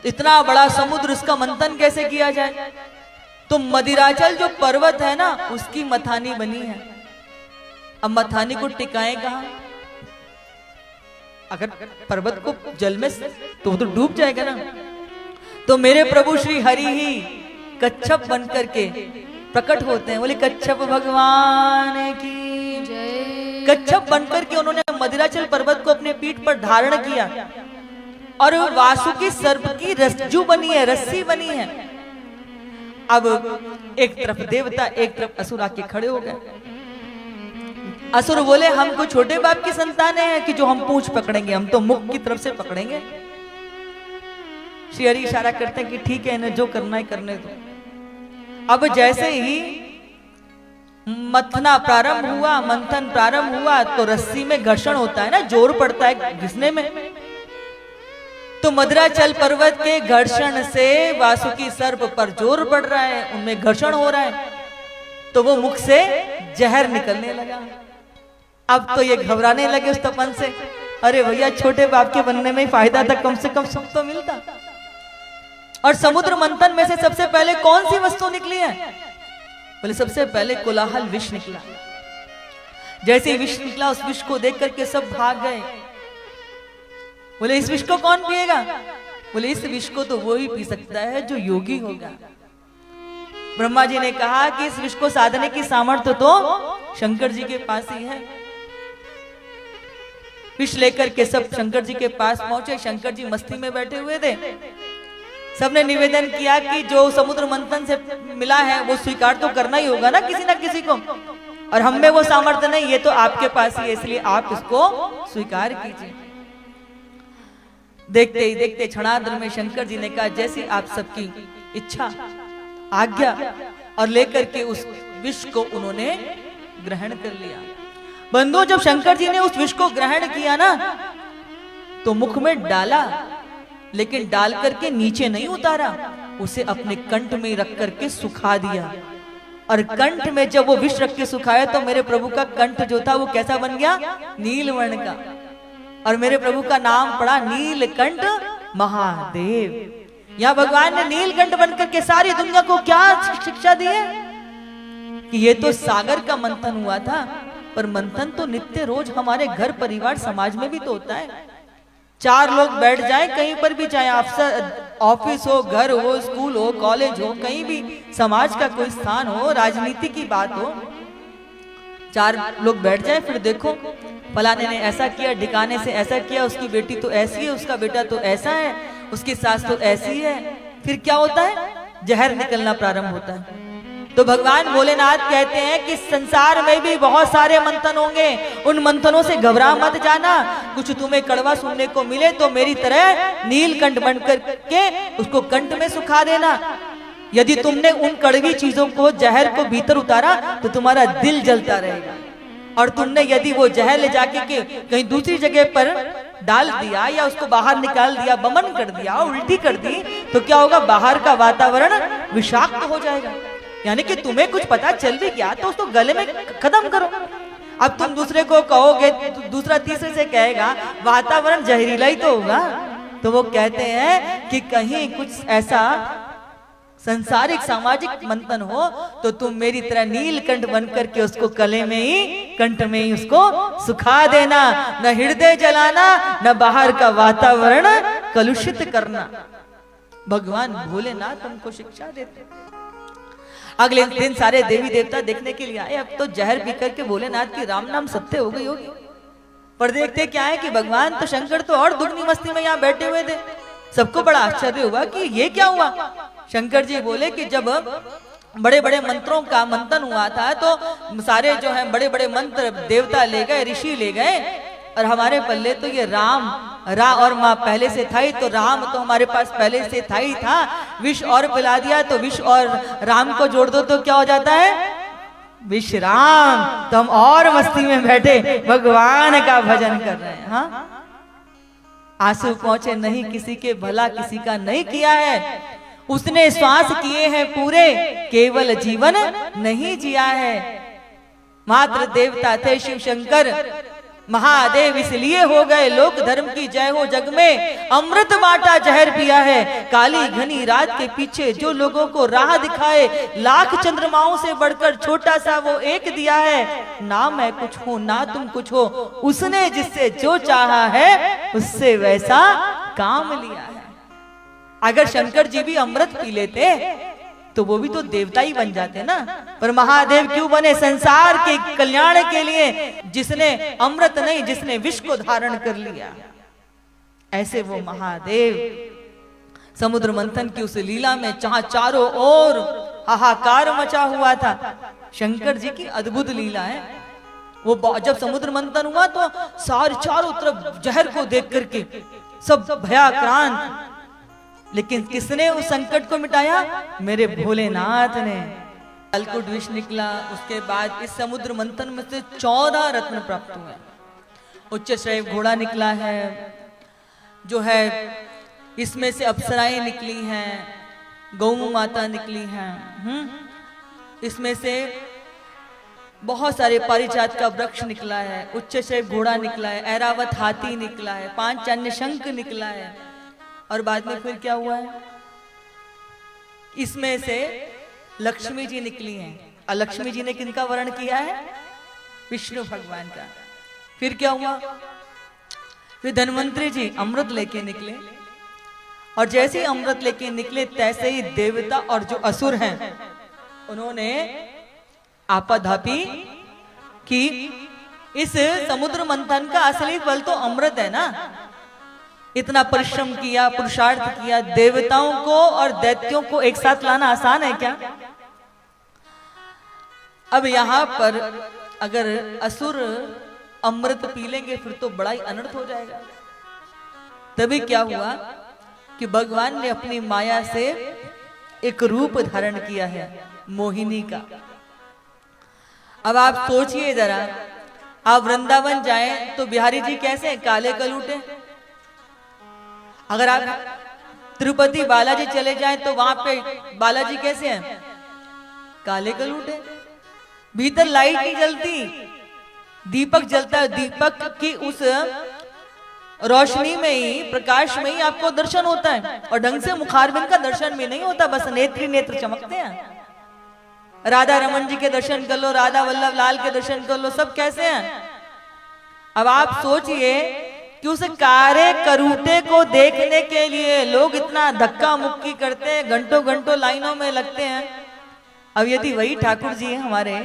Speaker 1: इतना बड़ा समुद्र, इसका मंथन कैसे किया जाए? तो मदिराचल जो पर्वत है ना, उसकी मथानी बनी है। अब मथानी को टिकाएं कहां? अगर पर्वत को जल में तो वो तो डूब जाएगा ना। तो मेरे प्रभु श्री हरि ही कच्छप बन करके प्रकट होते हैं। बोले कच्छप भगवान की जय। कच्छप बनकर के उन्होंने मदिराचल पर्वत को अपने पीठ पर धारण किया और वासुकी सर्प की रज्जू बनी है, रस्सी बनी है। अब एक तरफ देवता एक तरफ असुर आके खड़े हो गए। असुर बोले हम कोई छोटे बाप की संतान है कि जो हम पूंछ पकड़ेंगे, हम तो मुख की तरफ से पकड़ेंगे। श्री हरि इशारा करते हैं कि ठीक है, इन्हें जो करना है करने दो। अब जैसे ही मथना प्रारंभ हुआ, मंथन प्रारंभ हुआ, तो रस्सी में घर्षण होता है ना, जोर पड़ता है घिसने में। तो मदिराचल पर्वत के घर्षण से वासुकी सर्प पर जोर पड़ रहा है, उनमें घर्षण हो रहा है, तो वो मुख से जहर निकलने लगा। अब तो ये घबराने लगे उस तपन से, अरे भैया छोटे बाप के बनने में फायदा था, कम से कम सुख तो मिलता। और समुद्र मंथन में से सबसे पहले कौन सी वस्तु निकली है? बोले सबसे पहले कोलाहल विष निकला। जैसे ही विष निकला, उस विष को देख करके सब भाग गए। बोले इस विष को कौन पिएगा? बोले इस विष को तो वो ही पी सकता है जो योगी होगा। ब्रह्मा जी ने कहा कि इस विष को साधने की सामर्थ्य तो शंकर जी के पास ही है। विष लेकर के सब शंकर जी के पास पहुंचे। शंकर जी मस्ती में बैठे हुए थे। सबने निवेदन किया कि जो समुद्र मंथन से मिला है वो स्वीकार तो करना ही होगा ना किसी ना किसी को, और हम में वो सामर्थ्य नहीं, ये तो आपके पास ही है, इसलिए आप इसको स्वीकार कीजिए। देखते ही देखते क्षणार्ध में शंकर जी ने कहा जैसी आप सबकी इच्छा, आज्ञा, और लेकर के उस विष को उन्होंने ग्रहण कर लिया। बंधु जब शंकर जी ने उस विष को ग्रहण किया ना, तो मुख में डाला, लेकिन डाल करके नीचे नहीं उतारा, उसे अपने कंठ में ही रख करके सुखा दिया। और कंठ में जब वो विष रख के सुखाया तो मेरे प्रभु का कंठ जो था वो कैसा बन गया? नीलवर्ण का। और मेरे प्रभु का नाम पड़ा नीलकंठ महादेव। यहाँ भगवान ने नीलकंठ बनकर के सारी दुनिया को क्या शिक्षा दी है कि ये तो सागर का मंथन हुआ था, पर मंथन तो नित्य रोज हमारे घर परिवार समाज में भी तो होता है। चार लोग बैठ जाएं कहीं पर भी, चाहे अफसर ऑफिस हो, घर हो, स्कूल हो, कॉलेज हो, कहीं भी समाज का कोई स्थान हो, राजनीति की बात हो, चार लोग बैठ जाएं, फिर देखो फलाने ने ऐसा किया, ढिकाने से ऐसा किया, उसकी बेटी तो ऐसी है, उसका बेटा तो ऐसा है, उसकी सास तो ऐसी है, फिर क्या होता है? जहर निकलना प्रारंभ होता है। तो भगवान भोलेनाथ कहते हैं कि संसार में भी बहुत सारे मंथन होंगे, उन मंथनों से घबरा मत जाना। कुछ तुम्हें कड़वा सुनने को मिले तो मेरी तरह नीलकंठ बनकर के उसको कंठ में सुखा देना। यदि तुमने उन कड़वी चीजों को, जहर को भीतर उतारा तो तुम्हारा दिल जलता रहेगा, और तुमने यदि वो जहर ले जाके के कहीं दूसरी जगह पर डाल दिया या उसको बाहर निकाल दिया, बमन कर दिया, उल्टी कर दी, तो क्या होगा? बाहर का वातावरण विषाक्त हो जाएगा। यानी कि तुम्हें कुछ पता चल भी गया तो उसको गले में खत्म करो। अब तुम दूसरे को कहोगे, दूसरा तीसरे से कहेगा, वातावरण जहरीला ही तो होगा। तो वो कहते हैं कि कहीं कुछ ऐसा संसारिक सामाजिक मंथन हो तो तुम मेरी तरह नीलकंठ बनकर के उसको गले में ही, कंठ में ही उसको सुखा देना। न हृदय जलाना, न बाहर का वातावरण कलुषित करना। भगवान भोलेनाथ तुमको शिक्षा देते। अगले दिन सारे देवी देवता देखने के लिए आए। अब तो जहर पी करके भोलेनाथ की राम नाम सत्य हो गई होगी, पर देखते क्या है कि भगवान तो शंकर तो और दुगनी मस्ती में यहाँ बैठे हुए थे। सबको बड़ा आश्चर्य हुआ कि ये क्या हुआ। शंकर जी बोले कि जब बड़े बड़े मंत्रों का मंथन हुआ था तो सारे जो है बड़े बड़े मंत्र देवता ले गए, ऋषि ले गए, और हमारे पल्ले तो ये राम और माँ पहले से था ही, तो राम तो हमारे पास पहले से था ही था। विष और पिला दिया तो विष और राम को जोड़ दो तो क्या हो जाता है? विश्राम। तो हम और मस्ती में बैठे भगवान का भजन कर रहे हैं। हाँ, आंसू पहुंचे नहीं किसी के, भला किसी का नहीं किया है। उसने श्वास किए हैं पूरे, केवल जीवन नहीं जिया है। मात्र देवता थे शिव शंकर, महादेव इसलिए हो गए लोक धर्म की जय हो जग में। अमृत बांटा जहर पिया है, काली घनी रात के पीछे जो लोगों को राह दिखाए। लाख चंद्रमाओं से बढ़कर छोटा सा वो एक दिया है। ना मैं कुछ हूँ ना तुम कुछ हो, उसने जिससे जो चाहा है उससे वैसा काम लिया है। अगर शंकर जी भी अमृत पी लेते तो वो भी तो देवता ही बन जाते ना, पर महादेव क्यों बने? संसार के कल्याण के लिए, जिसने अमृत नहीं, जिसने विष को धारण कर लिया। ऐसे वो महादेव समुद्र मंथन की उस लीला में जहां चारों ओर हाहाकार मचा हुआ था। शंकर जी की अद्भुत लीला है। वो जब समुद्र मंथन हुआ तो सारे चारों तरफ जहर को देख करके सब भयाक्रांत, लेकिन किसने उस संकट को मिटाया? मेरे भोलेनाथ ने। अलकुट विष निकला। उसके बाद इस समुद्र मंथन में से 14 रत्न प्राप्त हुए। उच्च श्रेय घोड़ा निकला है, जो है इसमें से अप्सराएं निकली हैं, गौ माता निकली हैं, इसमें से बहुत सारे पारिजात का वृक्ष निकला है, उच्च श्रेय घोड़ा निकला है, ऐरावत हाथी निकला है, 5 अन्य शंख निकला है। और बाद में फिर क्या हुआ है? इसमें से लक्ष्मी जी निकली हैं। और लक्ष्मी जी ने किनका वर्ण किया है? विष्णु भगवान का। फिर क्या हुआ? फिर धन्वंतरी जी अमृत लेके निकले, और जैसे ही अमृत लेके निकले तैसे ही देवता और जो असुर हैं उन्होंने आपाधापी कि इस समुद्र मंथन का असली फल तो अमृत है ना। इतना परिश्रम किया, पुरुषार्थ किया, देवताओं को और दैत्यों को एक साथ लाना आसान है क्या? अब यहां पर अगर असुर अमृत पी लेंगे फिर तो बड़ा ही अनर्थ हो जाएगा। तभी क्या हुआ कि भगवान ने अपनी माया से एक रूप धारण किया है, मोहिनी का। अब आप सोचिए जरा, आप वृंदावन जाएं तो बिहारी जी कैसे हैं? काले कलूटे। अगर आप तिरुपति बालाजी चले जाएं तो वहां पे बालाजी कैसे हैं? काले कलूटे, भीतर लाइट नहीं जलती, दीपक जलता है। दीपक की उस रोशनी में ही, प्रकाश में ही आपको दर्शन होता है, और ढंग से मुखारबिंद का दर्शन भी नहीं होता, बस नेत्र नेत्र चमकते हैं। राधा रमन जी के दर्शन कर लो, राधा वल्लभ लाल के दर्शन कर लो, सब कैसे हैं? अब आप सोचिए कि उस कारे करूटे को देखने के लिए लोग इतना धक्का मुक्की करते हैं, घंटों घंटों लाइनों में लगते हैं। अब यदि वही ठाकुर जी हमारे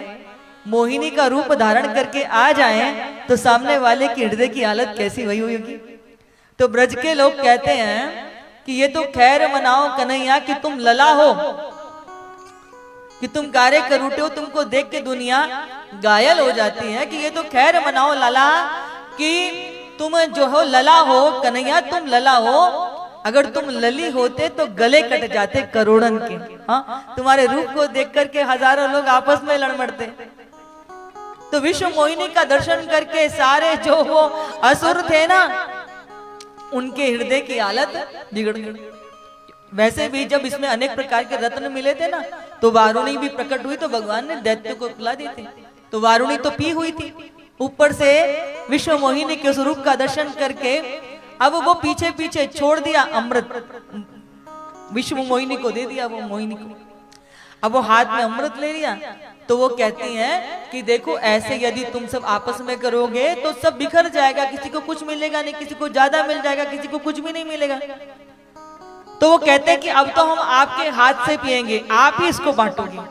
Speaker 1: मोहिनी का रूप धारण करके आ जाएं तो सामने वाले की हृदय की हालत कैसी वही होगी। तो ब्रज के लोग कहते हैं कि ये तो खैर मनाओ कन्हैया कि तुम लला हो, कि तुम कारे करूटे हो, तुमको देख के दुनिया घायल हो जाती है। कि ये तो खैर मनाओ लला, कि तुम जो हो लला हो कन्हैया, तुम लला हो, अगर तुम लली होते तो गले कट जाते करोड़न के। हाँ, तुम्हारे रूप को देख करके हजारों लोग आपस में लड़ मरते। तो विश्व मोहिनी का दर्शन करके सारे जो वो असुर थे ना, उनके हृदय की हालत बिगड़ गई। वैसे भी जब इसमें अनेक प्रकार के रत्न मिले थे ना, तो वारुणी भी प्रकट हुई, तो भगवान ने दैत्य को पिला दी थी। तो वारुणी तो पी हुई थी, ऊपर से विश्व मोहिनी के स्वरूप का दर्शन करके अब वो पीछे पीछे छोड़ दिया अमृत, विश्व मोहिनी को दे दिया वो मोहिनी को। अब वो हाथ में अमृत ले लिया, तो वो कहती हैं कि देखो ऐसे यदि तुम सब आपस में करोगे तो सब बिखर जाएगा, किसी को कुछ मिलेगा नहीं, किसी को ज्यादा मिल जाएगा, किसी को कुछ भी नहीं मिलेगा। तो वो कहते हैं कि अब तो हम आपके हाथ से पिएंगे, आप ही इसको बांटोगे।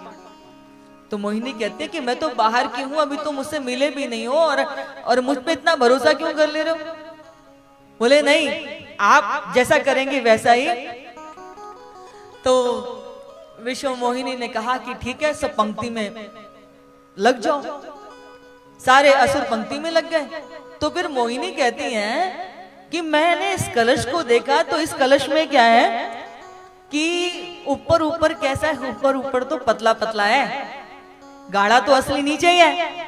Speaker 1: तो मोहिनी कहते हैं कि मैं तो बाहर की हूं, अभी तो मुझसे मिले भी नहीं हो, और मुझ पे इतना भरोसा क्यों कर ले रहे हो? बोले नहीं, आप जैसा करेंगे वैसा ही। तो विश्व मोहिनी ने कहा कि ठीक है, सब पंक्ति में लग जाओ। सारे असुर पंक्ति में लग गए। तो फिर मोहिनी कहती हैं कि मैंने इस कलश को देखा, तो इस कलश में क्या है कि ऊपर ऊपर कैसा है, ऊपर ऊपर तो पतला पतला है, गाढ़ा तो असली नीचे ही है।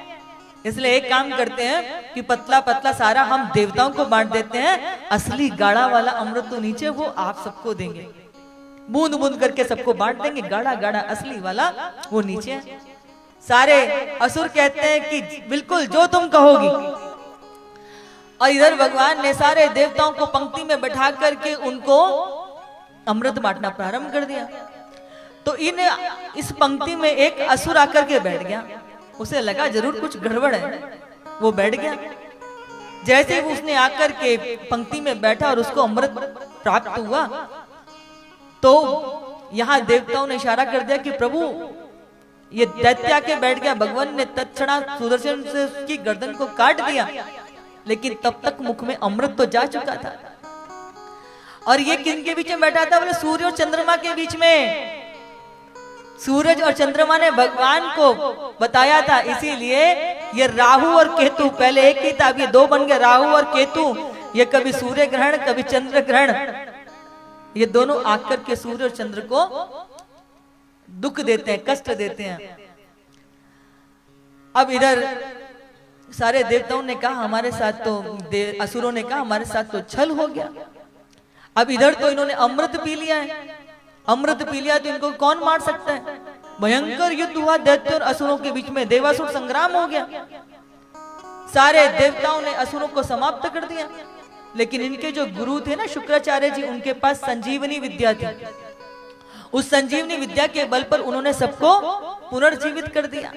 Speaker 1: इसलिए एक काम करते हैं कि पतला पतला सारा हम देवताओं को बांट देते हैं, असली गाढ़ा वाला अमृत तो नीचे, वो आप सबको देंगे, बूंद बूंद करके सबको बांट देंगे, गाढ़ा गाढ़ा असली वाला वो नीचे है। सारे असुर कहते हैं कि बिल्कुल जो तुम कहोगी। और इधर भगवान ने सारे देवताओं को पंक्ति में बैठा करके उनको अमृत बांटना प्रारंभ कर दिया। तो इस पंक्ति में एक असुर आकर के बैठ गया, उसे लगा जरूर कुछ गड़बड़ है, वो बैठ गया। जैसे ही उसने आकर के पंक्ति में बैठा और उसको अमृत प्राप्त हुआ, तो यहां देवताओं ने इशारा कर दिया कि प्रभु ये दैत्य के बैठ गया। भगवान ने तत्क्षणात सुदर्शन से उसकी गर्दन को काट दिया, लेकिन तब तक मुख में अमृत तो जा चुका था। और ये किन के बीच में बैठा था? बोले सूर्य और चंद्रमा के बीच में। सूरज और चंद्रमा ने भगवान को बताया था, इसीलिए ये राहु और केतु, पहले एक ही था, अब ये दो बन गए, राहु और केतु। ये कभी सूर्य ग्रहण कभी चंद्र ग्रहण, ये दोनों आकर के सूर्य और चंद्र को दुख देते हैं, कष्ट देते हैं। अब इधर सारे देवताओं ने कहा हमारे साथ तो, असुरों ने कहा हमारे साथ तो छल हो गया। अब इधर तो इन्होंने अमृत पी लिया है, अमृत पी लिया तो इनको कौन मार सकता है? भयंकर युद्ध हुआ दैत्य और असुरों के बीच में, देवासुर संग्राम हो गया। सारे देवताओं ने असुरों को समाप्त कर दिया। लेकिन इनके जो गुरु थे ना शुक्राचार्य जी, उनके पास संजीवनी विद्या थी। उस संजीवनी विद्या के बल पर उन्होंने सबको पुनर्जीवित कर दिया।